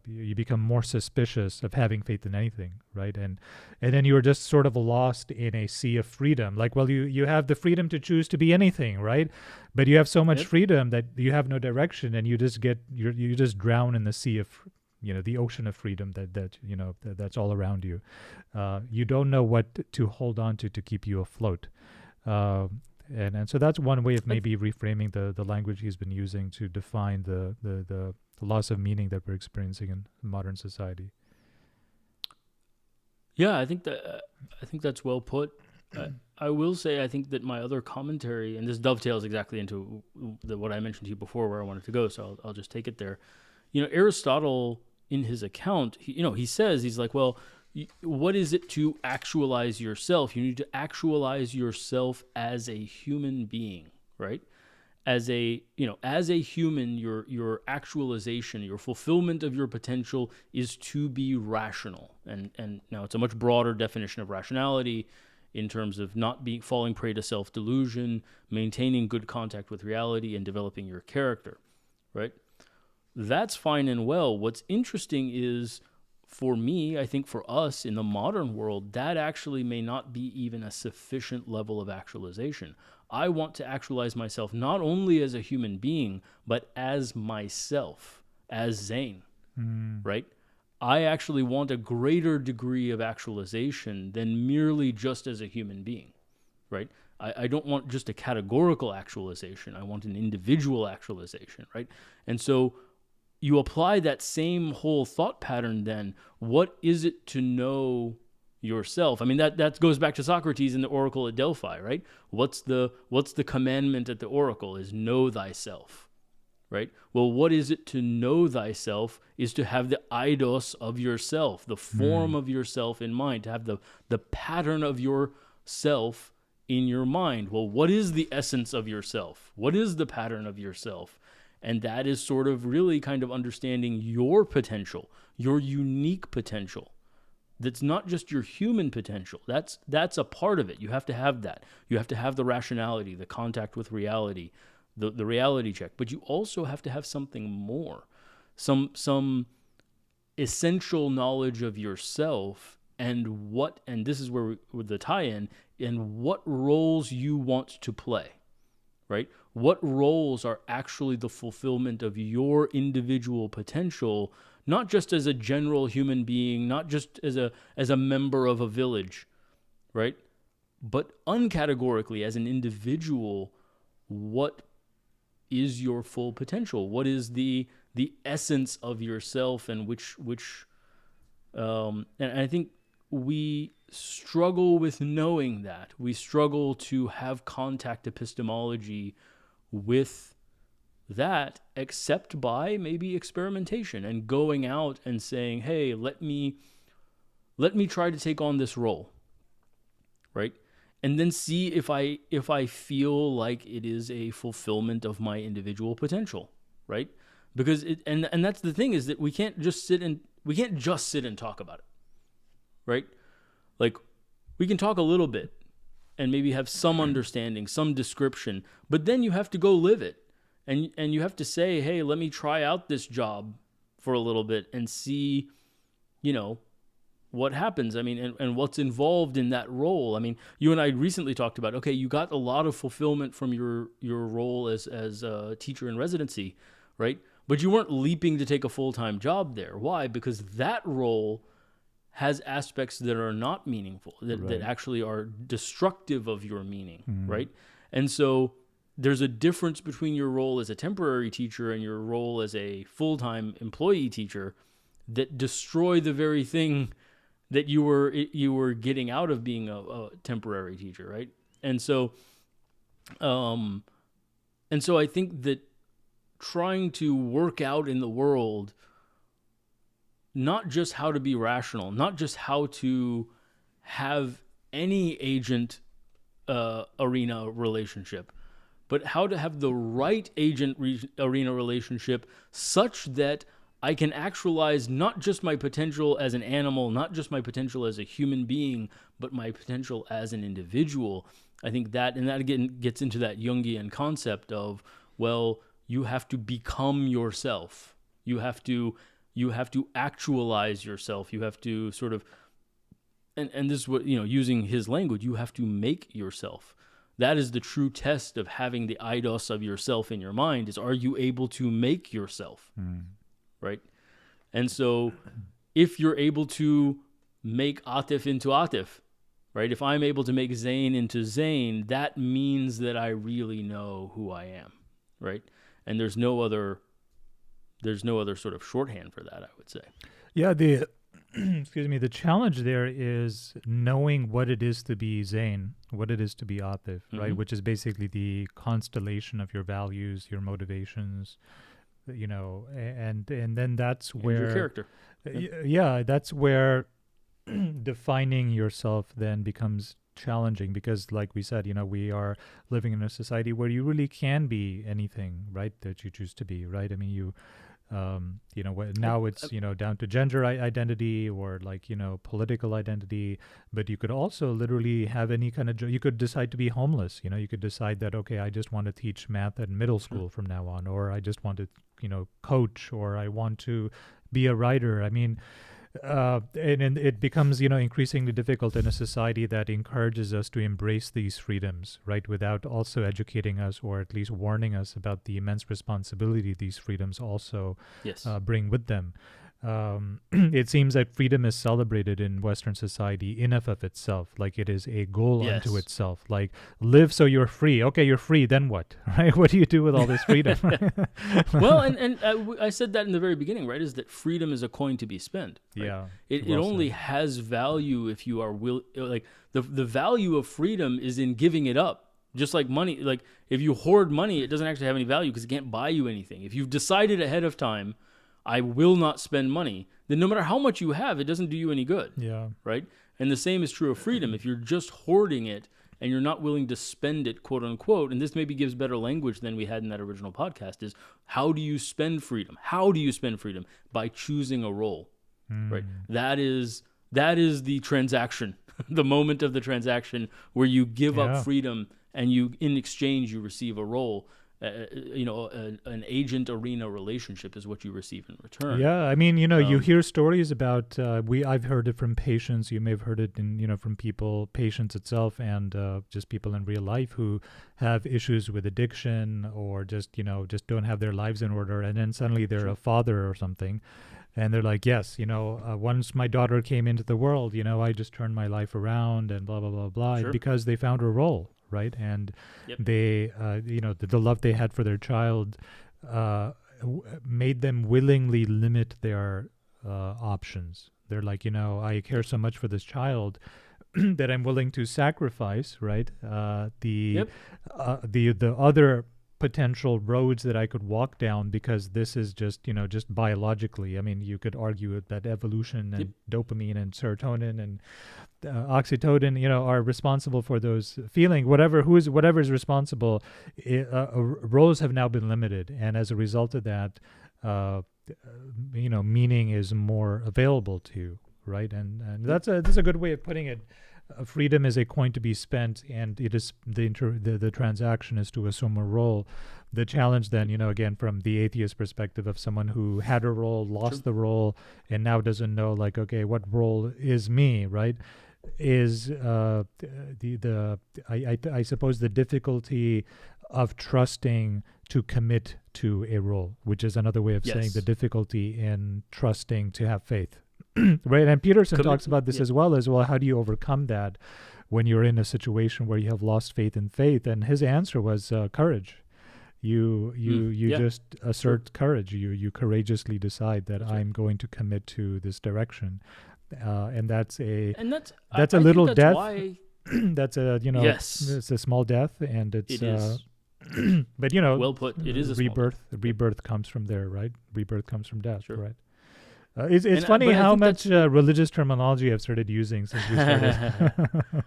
you become more suspicious of having faith in anything, right? And then you're just sort of lost in a sea of freedom. Like, well, you have the freedom to choose to be anything, right? But you have so much freedom that you have no direction, and you just drown in the sea of, the ocean of freedom that's all around you. You don't know what to hold on to keep you afloat. And so that's one way of maybe reframing the language he's been using to define the loss of meaning that we're experiencing in modern society. Yeah, I think that's well put. I will say I think that my other commentary, and this dovetails exactly into what I mentioned to you before, where I wanted to go, so I'll just take it there. Aristotle in his account, he says, he's like, well, what is it to actualize yourself? You need to actualize yourself as a human being, right? As a human, your actualization, your fulfillment of your potential is to be rational. And now it's a much broader definition of rationality in terms of not falling prey to self-delusion, maintaining good contact with reality, and developing your character, right? That's fine and well. What's interesting is, for me, I think for us in the modern world, that actually may not be even a sufficient level of actualization. I want to actualize myself not only as a human being, but as myself, as Zain, right? I actually want a greater degree of actualization than merely just as a human being, right? I don't want just a categorical actualization. I want an individual actualization, right? And so you apply that same whole thought pattern then. What is it to know yourself? I mean, that goes back to Socrates in the oracle at Delphi, right? What's the commandment at the oracle is know thyself, right? Well, what is it to know thyself is to have the eidos of yourself, the form of yourself in mind, to have the pattern of yourself in your mind. Well, what is the essence of yourself? What is the pattern of yourself? And that is sort of really kind of understanding your potential, your unique potential. That's not just your human potential. That's a part of it. You have to have that. You have to have the rationality, the contact with reality, the reality check. But you also have to have something more, some essential knowledge of yourself and this is where with the tie-in, and what roles you want to play, right? What roles are actually the fulfillment of your individual potential, not just as a general human being, not just as a member of a village, right? But uncategorically as an individual, what is your full potential? What is the essence of yourself, and which and I think we struggle with knowing that. We struggle to have contact epistemology with that, except by maybe experimentation and going out and saying, hey, let me try to take on this role, right? And then see if I feel like it is a fulfillment of my individual potential, right? Because and that's the thing, is that we can't just sit and talk about it, right? Like, we can talk a little bit and maybe have some understanding, some description, but then you have to go live it. And you have to say, hey, let me try out this job for a little bit and see, what happens. I mean, and what's involved in that role. I mean, you and I recently talked about, okay, you got a lot of fulfillment from your role as a teacher in residency, right? But you weren't leaping to take a full-time job there. Why? Because that role has aspects that are not meaningful, that actually are destructive of your meaning, right? And so there's a difference between your role as a temporary teacher and your role as a full-time employee teacher that destroy the very thing that you were getting out of being a temporary teacher, right? And so I think that trying to work out in the world not just how to be rational, not just how to have any agent arena relationship, but how to have the right agent arena relationship such that I can actualize not just my potential as an animal, not just my potential as a human being, but my potential as an individual. I think that again gets into that Jungian concept of, well, you have to become yourself. You have to actualize yourself. You have to sort of, and this is what, using his language, you have to make yourself. That is the true test of having the eidos of yourself in your mind, is, are you able to make yourself? Right? And so if you're able to make Atif into Atif, right? If I'm able to make Zain into Zain, that means that I really know who I am, right? And there's no other sort of shorthand for that, I would say. Yeah, the excuse me, the challenge there is knowing what it is to be Zain, what it is to be Atif, right? Which is basically the constellation of your values, your motivations, and then that's where your character. Yeah, that's where defining yourself then becomes challenging, because like we said, we are living in a society where you really can be anything, right, that you choose to be, right? I mean, now it's, down to gender identity or political identity, but you could also literally have any kind of, you could decide to be homeless, you could decide that, okay, I just want to teach math at middle school from now on, or I just want to, coach, or I want to be a writer. I mean, and it becomes, increasingly difficult in a society that encourages us to embrace these freedoms, right, without also educating us, or at least warning us about the immense responsibility these freedoms also bring with them. It seems that freedom is celebrated in Western society enough of itself, like it is a goal unto itself. Like, live so you're free. Okay, you're free. Then what? Right? What do you do with all this freedom? Well, and I said that in the very beginning, right? Is that freedom is a coin to be spent. Right? Yeah. It only has value if you are the value of freedom is in giving it up. Just like money, like if you hoard money, it doesn't actually have any value because it can't buy you anything. If you've decided ahead of time, I will not spend money, then no matter how much you have, it doesn't do you any good. Yeah. Right? And the same is true of freedom. If you're just hoarding it and you're not willing to spend it, quote unquote, and this maybe gives better language than we had in that original podcast, is how do you spend freedom? How do you spend freedom? By choosing a role. Right? That is the transaction, the moment of the transaction where you give up freedom and in exchange you receive a role. An agent arena relationship is what you receive in return. Yeah, I mean, you hear stories about I've heard it from patients. You may have heard it from patients itself, and just people in real life who have issues with addiction, or just don't have their lives in order, and then suddenly they're a father or something, and they're like, yes, once my daughter came into the world, I just turned my life around, and blah blah blah blah, because they found a role. Right, and they, the love they had for their child made them willingly limit their options. They're like, I care so much for this child that I'm willing to sacrifice, right, the other potential roads that I could walk down, because this is just biologically. I mean, you could argue that evolution and dopamine and serotonin and oxytocin, are responsible for those feelings. Whatever is responsible, roles have now been limited, and as a result of that, meaning is more available to you, right? And that's a good way of putting it. Freedom is a coin to be spent, and it is the transaction is to assume a role. The challenge then, again, from the atheist perspective of someone who had a role, lost the role, and now doesn't know, like, okay, what role is me, right? Is I suppose the difficulty of trusting to commit to a role, which is another way of saying the difficulty in trusting to have faith. Right, and Peterson talks about this as well. How do you overcome that when you're in a situation where you have lost faith in faith? And his answer was courage. You just assert courage. You courageously decide that I'm going to commit to this direction. and that's a I little think that's death. why That's a yes, it's a small death, and it's it is. but Well put. It is a small rebirth. Rebirth comes from there, right? Rebirth comes from death, Sure. right? It's funny how much religious terminology I've started using since we started.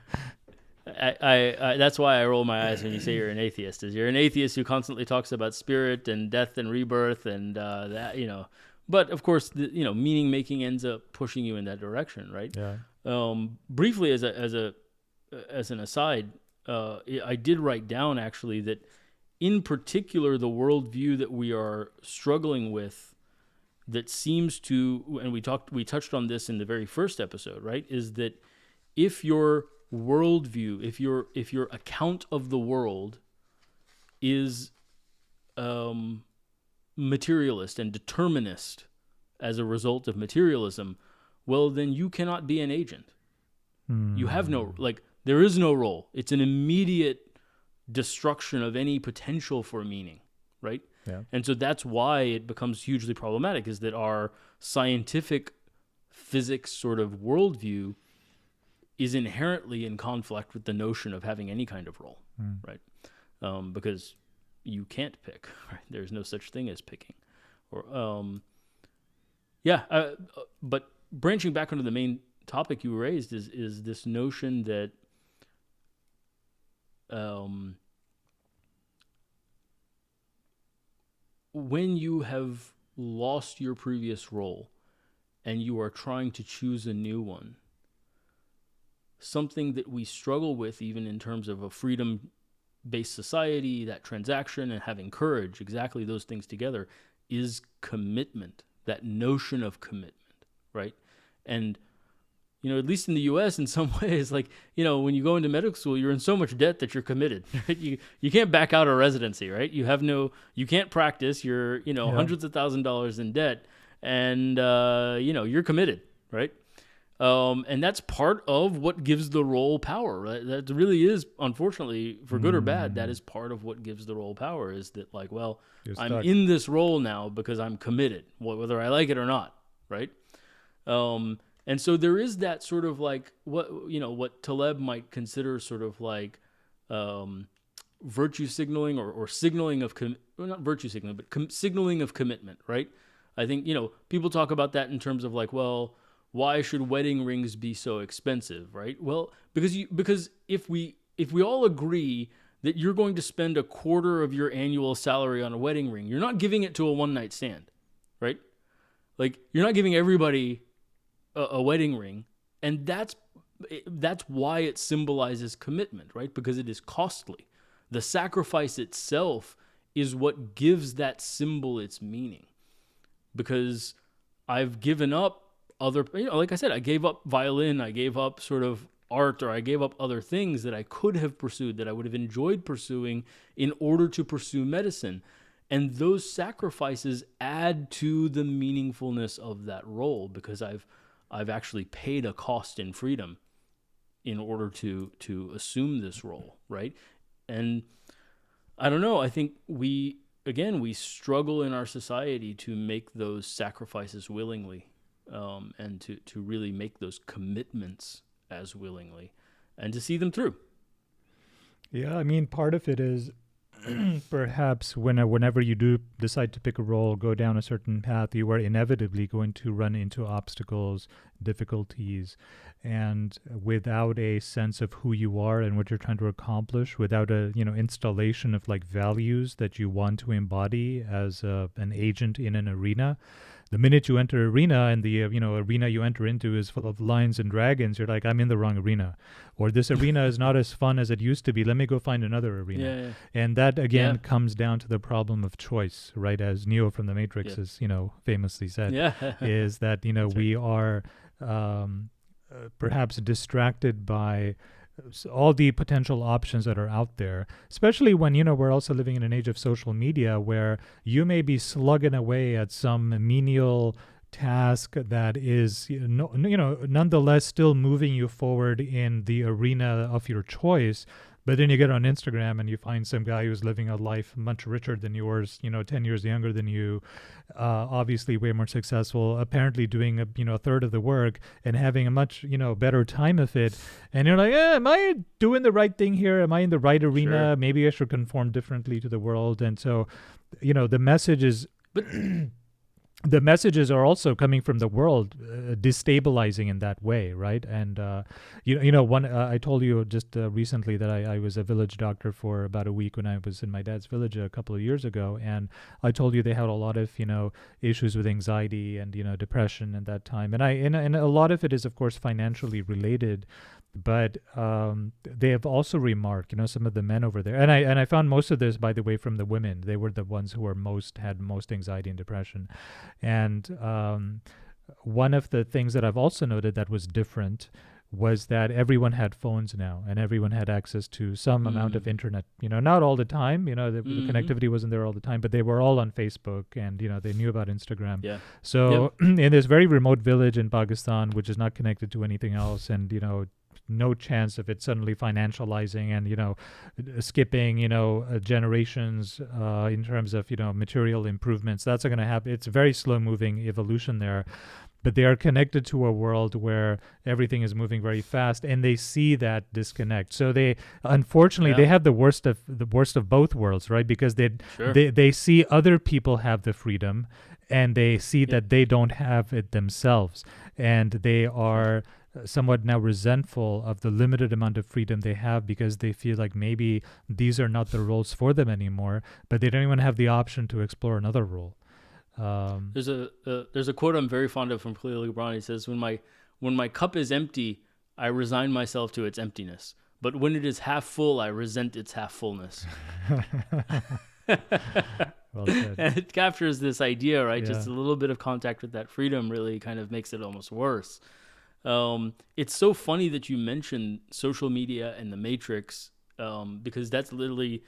I that's why I roll my eyes when you say you're an atheist. Is you're an atheist who constantly talks about spirit and death and rebirth and that, you know. But of course, meaning making ends up pushing you in that direction, right? Yeah. Briefly, as an aside, I did write down actually that, in particular, the worldview that we are struggling with, that seems to, and we touched on this in the very first episode, right? Is that if your worldview, if your account of the world is materialist and determinist as a result of materialism, well, then you cannot be an agent. You have no, there is no role. It's an immediate destruction of any potential for meaning, right? Yeah. And so that's why it becomes hugely problematic, is that our scientific physics sort of worldview is inherently in conflict with the notion of having any kind of role, right? Because you can't pick, right? There's no such thing as picking. But branching back onto the main topic you raised is this notion that when you have lost your previous role and you are trying to choose a new one, something that we struggle with even in terms of a freedom-based society, that transaction and having courage, exactly those things together, is commitment, that notion of commitment, right? And at least in the U.S., in some ways, when you go into medical school, you're in so much debt that you're committed. Right? You can't back out of residency, right? You can't practice. You're, hundreds of $1,000s in debt, and you're committed, right? And that's part of what gives the role power. Right? That really is, unfortunately, for good or bad, that is part of what gives the role power. Is that I'm in this role now because I'm committed, whether I like it or not, right? And so there is that sort of what Taleb might consider sort of virtue signaling or signaling of not virtue signaling, but signaling of commitment, right? I think people talk about that in terms of why should wedding rings be so expensive, right? Well, because if we all agree that you're going to spend a quarter of your annual salary on a wedding ring, you're not giving it to a one-night stand, right? You're not giving everybody a wedding ring, and that's why it symbolizes commitment, right? Because it is costly. The sacrifice itself is what gives that symbol its meaning. Because I've given up other, like I said, I gave up violin, I gave up sort of art, or I gave up other things that I could have pursued, that I would have enjoyed pursuing in order to pursue medicine. And those sacrifices add to the meaningfulness of that role, because I've actually paid a cost in freedom in order to assume this role, right? And I don't know, I think we struggle in our society to make those sacrifices willingly, and to really make those commitments as willingly, and to see them through. Yeah, I mean, part of it is perhaps whenever you do decide to pick a role, go down a certain path, you are inevitably going to run into obstacles, difficulties, and without a sense of who you are and what you're trying to accomplish, without a installation of values that you want to embody as an agent in an arena. The minute you enter arena and the arena you enter into is full of lions and dragons, you're like, I'm in the wrong arena, or this arena is not as fun as it used to be. Let me go find another arena. Yeah. And that again comes down to the problem of choice, right? As Neo from the Matrix has famously said, is that we are perhaps distracted by all the potential options that are out there, especially when, we're also living in an age of social media where you may be slugging away at some menial task that is, nonetheless still moving you forward in the arena of your choice. But then you get on Instagram and you find some guy who's living a life much richer than yours, 10 years younger than you, obviously way more successful, apparently doing a third of the work and having a much, better time of it. And you're like, am I doing the right thing here? Am I in the right arena? Sure. Maybe I should conform differently to the world. And so, the message is... But the messages are also coming from the world, destabilizing in that way, right? And I told you just recently that I was a village doctor for about a week when I was in my dad's village a couple of years ago, and I told you they had a lot of issues with anxiety and depression at that time, and a lot of it is of course financially related. But they have also remarked, some of the men over there, and I found most of this, by the way, from the women. They were the ones who had most anxiety and depression. And one of the things that I've also noted that was different was that everyone had phones now, and everyone had access to some amount of internet. Not all the time. The connectivity wasn't there all the time, but they were all on Facebook, and they knew about Instagram. Yeah. So in this very remote village in Pakistan, which is not connected to anything else, and no chance of it suddenly financializing and skipping generations in terms of material improvements. That's not going to happen. It's a very slow moving evolution there, but they are connected to a world where everything is moving very fast, and they see that disconnect. So they unfortunately they have the worst of both worlds, right? Because they see other people have the freedom, and they see that they don't have it themselves, and they are somewhat now resentful of the limited amount of freedom they have, because they feel like maybe these are not the roles for them anymore, but they don't even have the option to explore another role. There's a quote I'm very fond of from Khalil Gibran. He says, when my cup is empty, I resign myself to its emptiness, but when it is half full, I resent its half fullness. Well said. And it captures this idea, right? Yeah. Just a little bit of contact with that freedom really kind of makes it almost worse. It's so funny that you mentioned social media and the Matrix, because that's literally,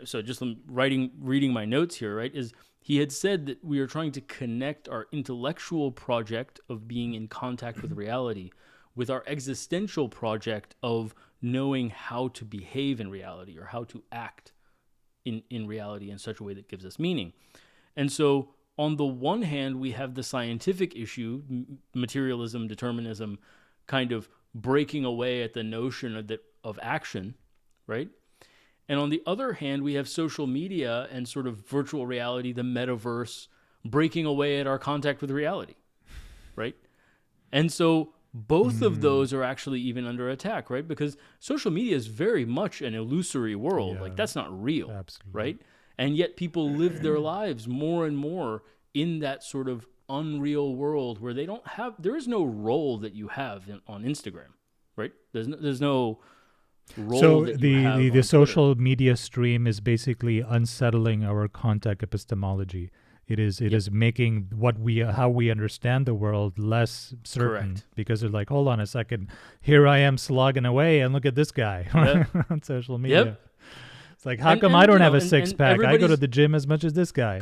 so just reading my notes here, right, is he had said that we are trying to connect our intellectual project of being in contact with reality with our existential project of knowing how to behave in reality, or how to act in reality in such a way that gives us meaning. And so on the one hand, we have the scientific issue, materialism, determinism, kind of breaking away at the notion of action, right? And on the other hand, we have social media and sort of virtual reality, the metaverse, breaking away at our contact with reality, right? And so both of those are actually even under attack, right? Because social media is very much an illusory world. Yeah. Like, that's not real, Absolutely. right? And yet people live their lives more and more in that sort of unreal world where there is no role that you have on Instagram, right? There's no role so that you have the on social media stream is basically unsettling our contact epistemology. It is making how we understand the world less certain. Correct. Because they're like, hold on a second, here I am slogging away, and look at this guy on social media. Yep. It's like, how come I don't have a six pack? I go to everybody's- the gym as much as this guy.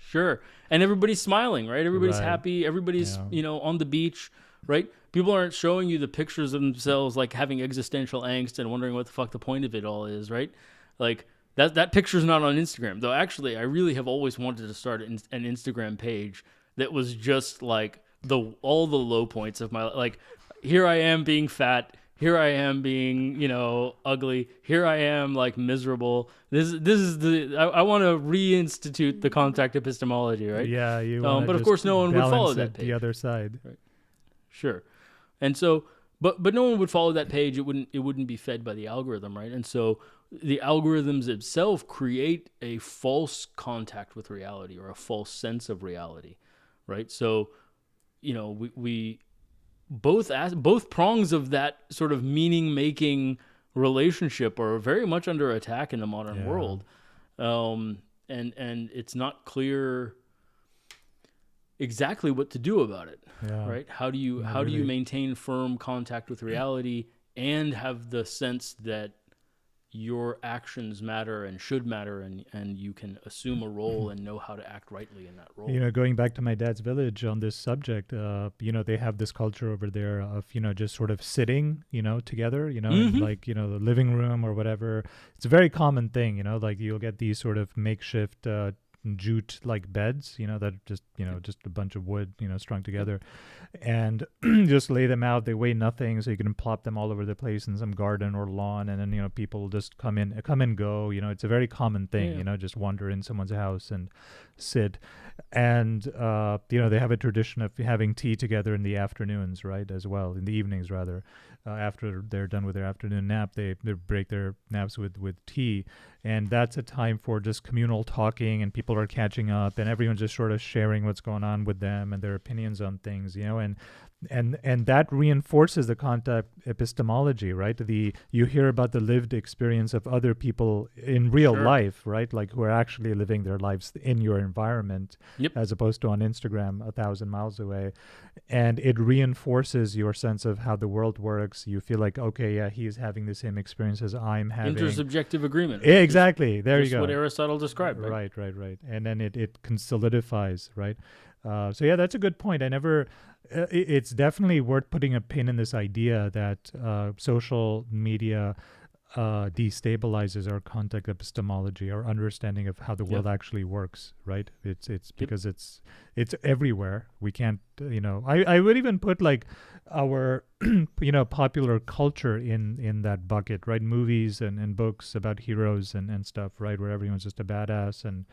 Sure. And everybody's smiling, right? Everybody's Right. happy. Everybody's, on the beach, right? People aren't showing you the pictures of themselves like having existential angst and wondering what the fuck the point of it all is, right? Like that picture's not on Instagram. Though actually, I really have always wanted to start an Instagram page that was just like all the low points of my life. Like, here I am being fat. Here I am being, ugly. Here I am like miserable. This is I want to reinstitute the contact epistemology, right? Yeah, you. But of course, no one would follow that page. The other side, right? Sure, and so, but no one would follow that page. It wouldn't be fed by the algorithm, right? And so the algorithms itself create a false contact with reality, or a false sense of reality, right? So, we both prongs of that sort of meaning-making relationship are very much under attack in the modern world, and it's not clear exactly what to do about it, right? How do you maintain firm contact with reality and have the sense that your actions matter and should matter, and you can assume a role and know how to act rightly in that role. Going back to my dad's village on this subject, they have this culture over there of, just sort of sitting, together, in like, the living room or whatever. It's a very common thing, like you'll get these sort of makeshift jute like beds, that are just a bunch of wood, strung together, and just lay them out. They weigh nothing, so you can plop them all over the place in some garden or lawn, and then people just come and go. It's a very common thing. Just wander in someone's house and sit, and they have a tradition of having tea together in the afternoons, right, as well, in the evenings rather. After they're done with their afternoon nap, they break their naps with tea, and that's a time for just communal talking, and people are catching up, and everyone's just sort of sharing what's going on with them and their opinions on things, and that reinforces the contact epistemology, right? You hear about the lived experience of other people in real life, right? Like who are actually living their lives in your environment, as opposed to on Instagram 1,000 miles away. And it reinforces your sense of how the world works. You feel like, okay, yeah, he's having the same experience as I'm having. Intersubjective agreement. Right? Exactly. There you go. What Aristotle described, right? Right. And then it solidifies, right? So yeah, that's a good point. It's definitely worth putting a pin in this idea that social media destabilizes our contact epistemology, our understanding of how the world actually works, right? It's because it's everywhere. We can't, I would even put like our, popular culture in that bucket, right? Movies and books about heroes and stuff, right? Where everyone's just a badass and,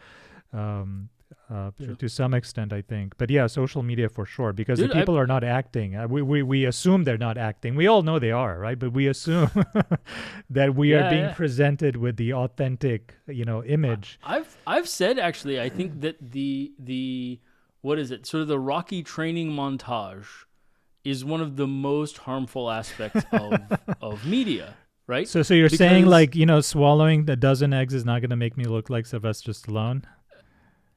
to some extent, I think. But yeah, social media for sure, because the people are not acting. We assume they're not acting. We all know they are, right? But we assume that we are being presented with the authentic, image. I've said, actually, I think that the what is it? Sort of the Rocky training montage is one of the most harmful aspects of media. Right? So you're saying like, swallowing a dozen eggs is not going to make me look like Sylvester Stallone?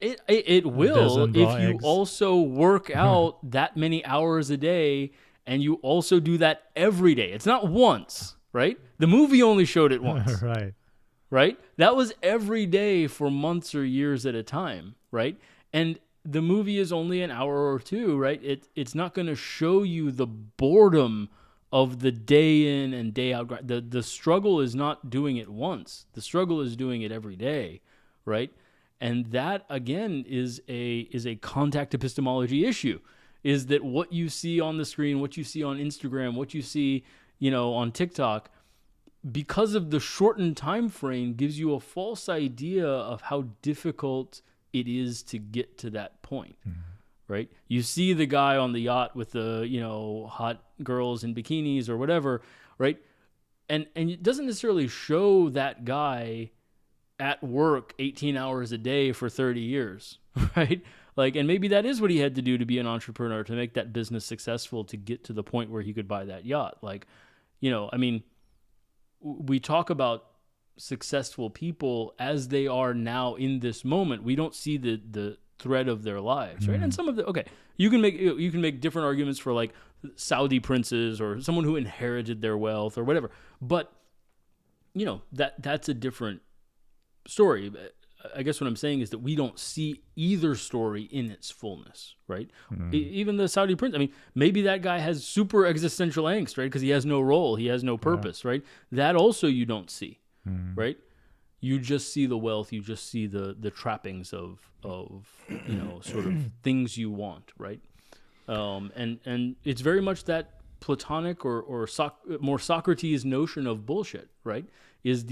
It will if you also work out that many hours a day, and you also do that every day. It's not once, right? The movie only showed it once. Right? That was every day for months or years at a time, right? And the movie is only an hour or two, right? It's not going to show you the boredom of the day in and day out. The struggle is not doing it once. The struggle is doing it every day, right? And that, again, is a contact epistemology issue, is that what you see on the screen, what you see on Instagram, what you see, on TikTok, because of the shortened time frame, gives you a false idea of how difficult it is to get to that point, right? You see the guy on the yacht with the, hot girls in bikinis or whatever, right? And it doesn't necessarily show that guy at work 18 hours a day for 30 years, right? Like, and maybe that is what he had to do to be an entrepreneur, to make that business successful, to get to the point where he could buy that yacht. Like, we talk about successful people as they are now in this moment. We don't see the thread of their lives, right? And some of you can make different arguments for like Saudi princes or someone who inherited their wealth or whatever, but that's a different story. I guess what I'm saying is that we don't see either story in its fullness, right? Even the Saudi prince, maybe that guy has super existential angst, right? Because he has no role, he has no purpose, right? That also you don't see, right? You just see the wealth, you just see the trappings of sort of things you want, right? And it's very much that Platonic or more Socrates notion of bullshit, right? Is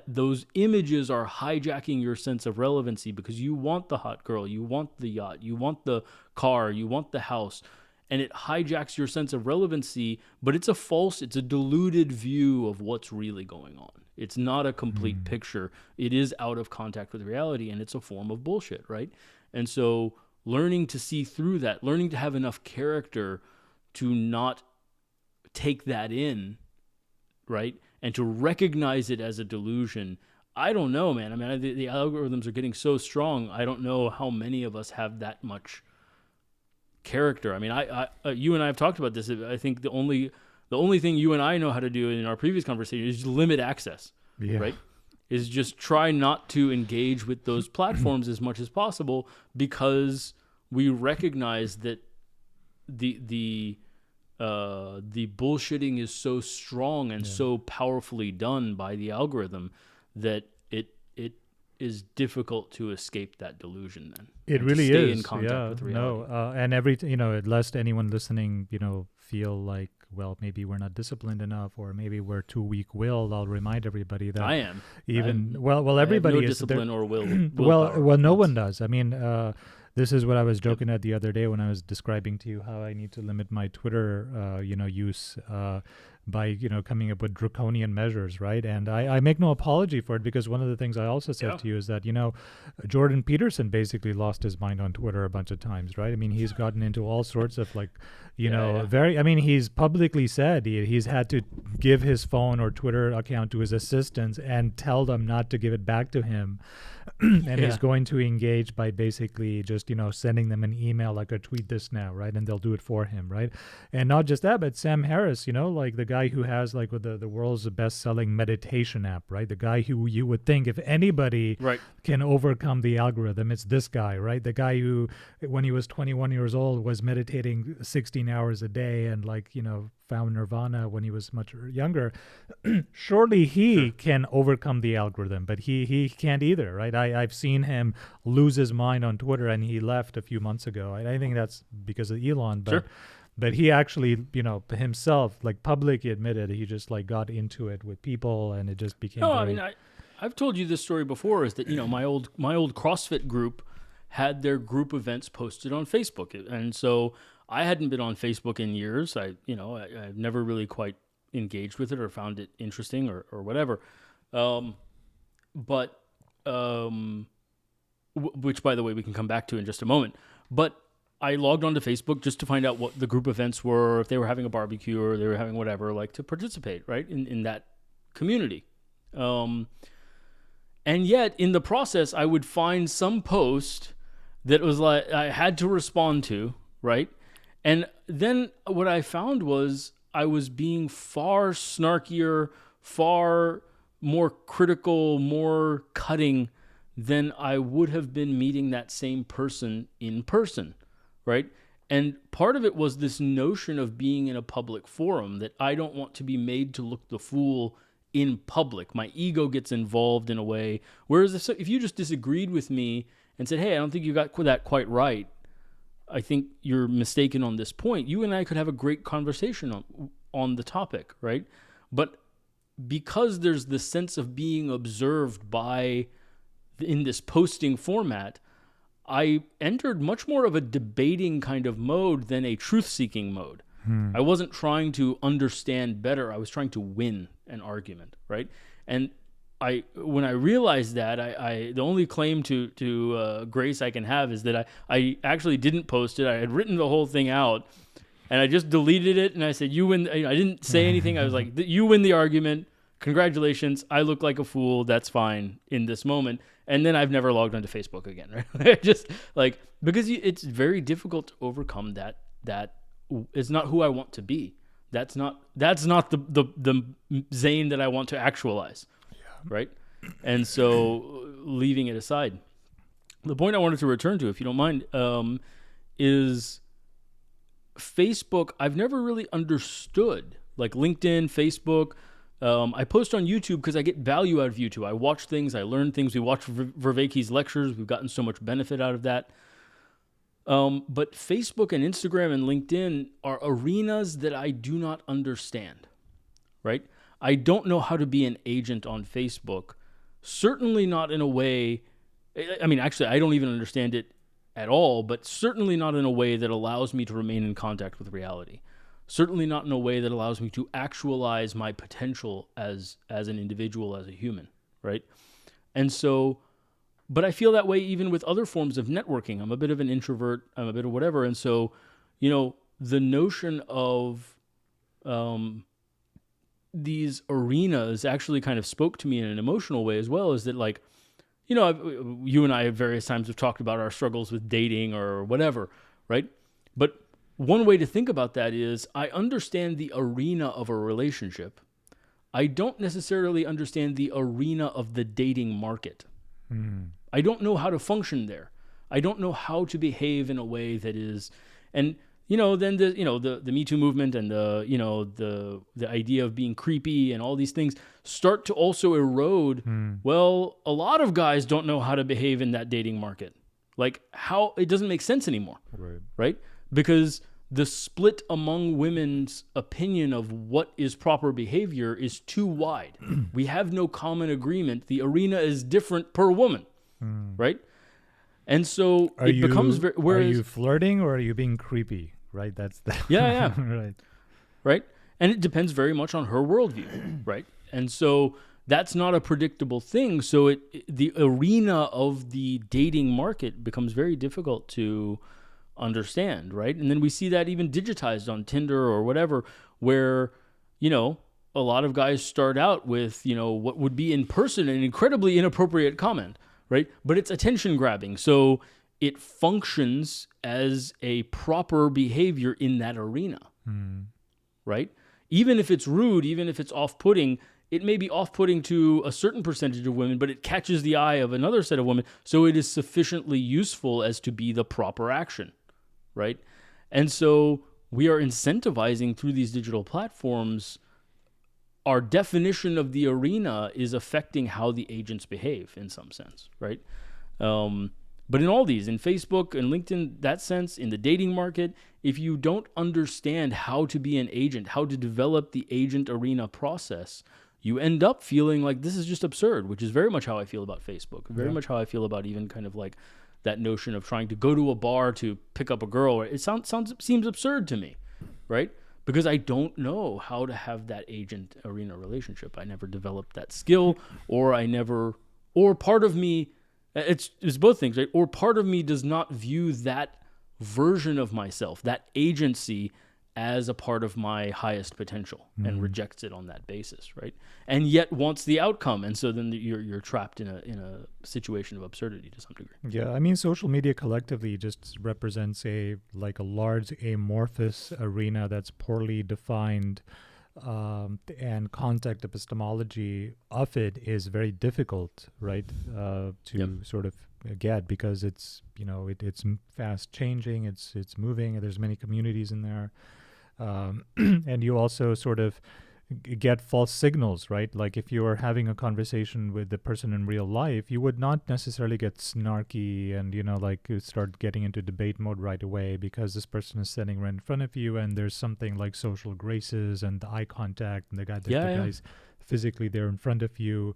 those images are hijacking your sense of relevancy because you want the hot girl, you want the yacht, you want the car, you want the house, and it hijacks your sense of relevancy, but it's a diluted view of what's really going on. It's not a complete picture. It is out of contact with reality, and it's a form of bullshit, right? And so learning to see through that, learning to have enough character to not take that in, right? And to recognize it as a delusion. I don't know, man. The algorithms are getting so strong. I don't know how many of us have that much character. You and I have talked about this. I think the only thing you and I know how to do in our previous conversation is limit access. right? Is just try not to engage with those platforms as much as possible, because we recognize that the bullshitting is so strong and so powerfully done by the algorithm that it is difficult to escape that delusion. Then it really to stay is in contact with reality. And lest anyone listening, feel like, well, maybe we're not disciplined enough, or maybe we're too weak-willed. I'll remind everybody that I am. Everybody I have no is discipline or will. Well, no one does. I mean, this is what I was joking at the other day when I was describing to you how I need to limit my Twitter, use by coming up with draconian measures, right? And I make no apology for it, because one of the things I also said to you is that Jordan Peterson basically lost his mind on Twitter a bunch of times, right? I mean, he's gotten into all sorts of he's publicly said he's had to give his phone or Twitter account to his assistants and tell them not to give it back to him. And he's going to engage by basically just, sending them an email like, tweet this now, right? And they'll do it for him, right? And not just that, but Sam Harris, like the guy who has like the world's best-selling meditation app, right? The guy who you would think if anybody can overcome the algorithm, it's this guy, right? The guy who, when he was 21 years old, was meditating 16 hours a day and found nirvana when he was much younger. Surely he can overcome the algorithm, but he can't either, right? I've seen him lose his mind on Twitter, and he left a few months ago. I think that's because of Elon, but he actually, himself, like publicly admitted, he just like got into it with people, and it just became. No, I mean, I've told you this story before. Is that my old CrossFit group had their group events posted on Facebook, and so I hadn't been on Facebook in years. I've never really quite engaged with it or found it interesting or whatever. Which, by the way, we can come back to in just a moment. But I logged onto Facebook just to find out what the group events were, if they were having a barbecue or they were having whatever, like to participate, right, in that community. And yet, in the process, I would find some post that was like I had to respond to, right? And then what I found was I was being far snarkier, far more critical, more cutting than I would have been meeting that same person in person, right? And part of it was this notion of being in a public forum, that I don't want to be made to look the fool in public. My ego gets involved in a way. Whereas if you just disagreed with me and said, hey, I don't think you got that quite right, I think you're mistaken on this point, you and I could have a great conversation on the topic, right? But because there's this sense of being observed in this posting format, I entered much more of a debating kind of mode than a truth-seeking mode. I wasn't trying to understand better. I was trying to win an argument, right? And when I realized that, the only claim to grace I can have is that I actually didn't post it. I had written the whole thing out, and I just deleted it, and I said, you win. I didn't say anything. I was like, you win the argument. Congratulations. I look like a fool. That's fine in this moment. And then I've never logged onto Facebook again, right? Just like, because it's very difficult to overcome that it's not who I want to be. That's not the Zain that I want to actualize. Right? And so leaving it aside, the point I wanted to return to, if you don't mind, is Facebook. I've never really understood, like LinkedIn, Facebook. I post on YouTube because I get value out of YouTube. I watch things, I learn things. We watch Vervaeke's lectures. We've gotten so much benefit out of that. But Facebook and Instagram and LinkedIn are arenas that I do not understand, right? I don't know how to be an agent on Facebook, certainly not in a way, I mean, actually, I don't even understand it at all, but certainly not in a way that allows me to remain in contact with reality. Certainly not in a way that allows me to actualize my potential as an individual, as a human, right? And so, but I feel that way even with other forms of networking. I'm a bit of an introvert, I'm a bit of whatever, and so, the notion of these arenas actually kind of spoke to me in an emotional way as well, is that like, you and I at various times have talked about our struggles with dating or whatever, right? But one way to think about that is I understand the arena of a relationship. I don't necessarily understand the arena of the dating market. I don't know how to function there. I don't know how to behave in a way that is, and then the Me Too movement and the idea of being creepy and all these things start to also erode. Well, a lot of guys don't know how to behave in that dating market. Like, how it doesn't make sense anymore, right? Because the split among women's opinion of what is proper behavior is too wide. We have no common agreement. The arena is different per woman, right? And so becomes very... Are you flirting or are you being creepy, right? That's the... Yeah. Right? And it depends very much on her worldview, right? And so that's not a predictable thing. So the arena of the dating market becomes very difficult to understand, right? And then we see that even digitized on Tinder or whatever, where, a lot of guys start out with, what would be in person an incredibly inappropriate comment, right? But it's attention grabbing. So it functions as a proper behavior in that arena, right? Even if it's rude, even if it's off-putting, it may be off-putting to a certain percentage of women, but it catches the eye of another set of women, so it is sufficiently useful as to be the proper action, right? And so we are incentivizing through these digital platforms. Our definition of the arena is affecting how the agents behave in some sense, right? But in all these, in Facebook and LinkedIn, that sense, in the dating market, if you don't understand how to be an agent, how to develop the agent arena process, you end up feeling like this is just absurd, which is very much how I feel about Facebook, very much how I feel about even kind of like that notion of trying to go to a bar to pick up a girl. It seems absurd to me, right? Because I don't know how to have that agent arena relationship. I never developed that skill, or part of me, it's both things, right? Or part of me does not view that version of myself, that agency, as a part of my highest potential, and rejects it on that basis, right? And yet wants the outcome, and so then you're trapped in a situation of absurdity to some degree. Yeah, I mean, social media collectively just represents a large amorphous arena that's poorly defined, and contact epistemology of it is very difficult, right? To sort of get, because it's it's fast changing, it's moving, and there's many communities in there. And you also sort of get false signals, right? Like if you are having a conversation with the person in real life, you would not necessarily get snarky and, start getting into debate mode right away, because this person is sitting right in front of you and there's something like social graces and the eye contact and the guy's physically there in front of you.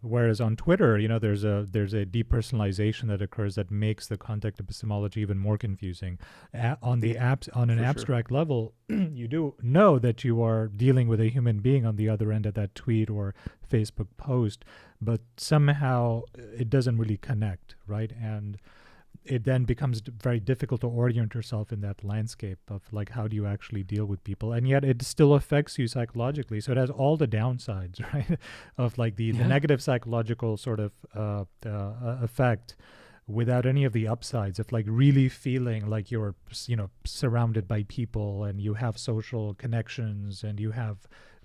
Whereas on Twitter, there's a depersonalization that occurs that makes the contact epistemology even more confusing. On an abstract level, you do know that you are dealing with a human being on the other end of that tweet or Facebook post, but somehow it doesn't really connect, right? And it then becomes very difficult to orient yourself in that landscape of like, how do you actually deal with people? And yet it still affects you psychologically. So it has all the downsides, right? Of like the negative psychological sort of effect, without any of the upsides of like really feeling like you're, surrounded by people and you have social connections and you have,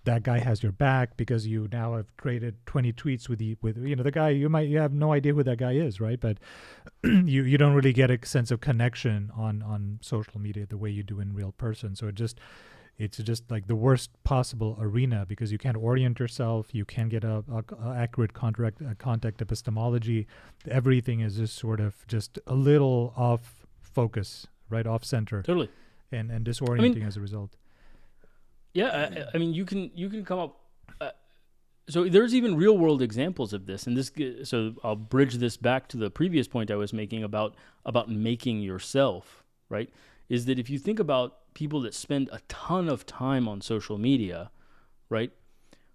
that guy has your back because you now have created 20 tweets with the guy. You have no idea who that guy is, right? But you don't really get a sense of connection on social media the way you do in real person. So it's just like the worst possible arena, because you can't orient yourself, you can't get a accurate contact epistemology. Everything is just sort of just a little off focus, right, off center, totally, and disorienting as a result. Yeah, I mean, you can come up. So there's even real world examples of this, and this. So I'll bridge this back to the previous point I was making about making yourself, right? Is that if you think about people that spend a ton of time on social media, right?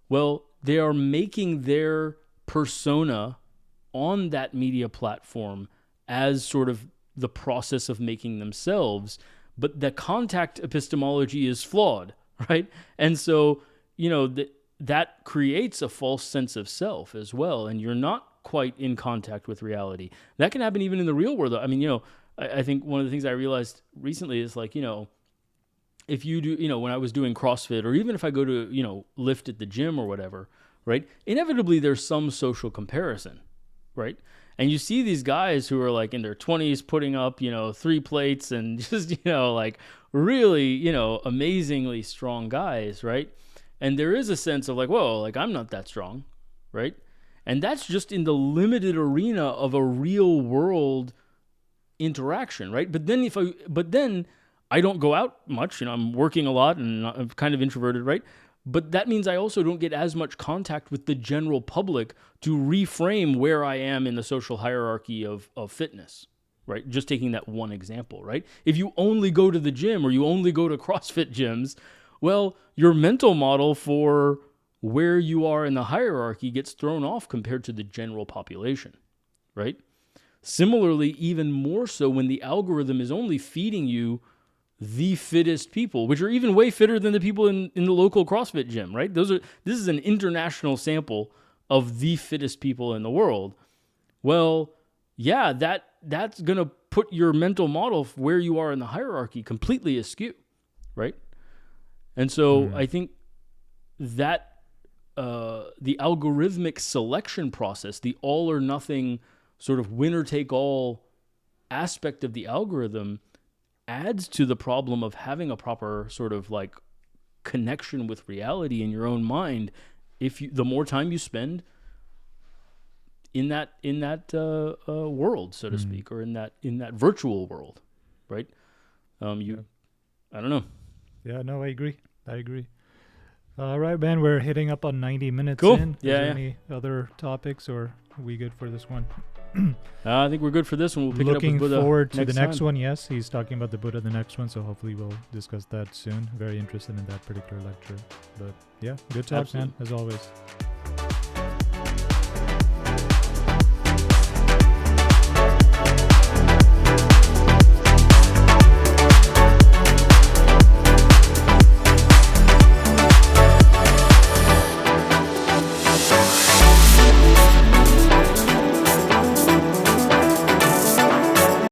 Well, they are making their persona on that media platform as sort of the process of making themselves, but the contact epistemology is flawed. Right? And so, that creates a false sense of self as well. And you're not quite in contact with reality. That can happen even in the real world. I mean, I think one of the things I realized recently is like, if you do, when I was doing CrossFit, or even if I go to, lift at the gym or whatever, right? Inevitably, there's some social comparison, right? And you see these guys who are like in their 20s putting up, 3 plates and just, like really, amazingly strong guys, right? And there is a sense of like, whoa, like I'm not that strong, right? And that's just in the limited arena of a real world interaction, right? But then I don't go out much, I'm working a lot and I'm kind of introverted, right? But that means I also don't get as much contact with the general public to reframe where I am in the social hierarchy of fitness, right? Just taking that one example, right? If you only go to the gym or you only go to CrossFit gyms, well, your mental model for where you are in the hierarchy gets thrown off compared to the general population, right? Similarly, even more so when the algorithm is only feeding you the fittest people, which are even way fitter than the people in the local CrossFit gym, right? This is an international sample of the fittest people in the world. Well, yeah, that's going to put your mental model of where you are in the hierarchy completely askew, right? And so I think that the algorithmic selection process, the all or nothing sort of winner take all aspect of the algorithm, adds to the problem of having a proper sort of like connection with reality in your own mind. The more time you spend in that world, so to speak, or in that virtual world, right? I don't know. Yeah, no, I agree. All right, man, we're hitting up on 90 minutes cool. in. Is there any other topics, or are we good for this one? I think we're good for this one. We'll pick Looking it up with Buddha forward to the next time. one. Yes, he's talking about the Buddha the next one, so hopefully we'll discuss that soon. Very interested in that particular lecture. But yeah, good talk, man, as always.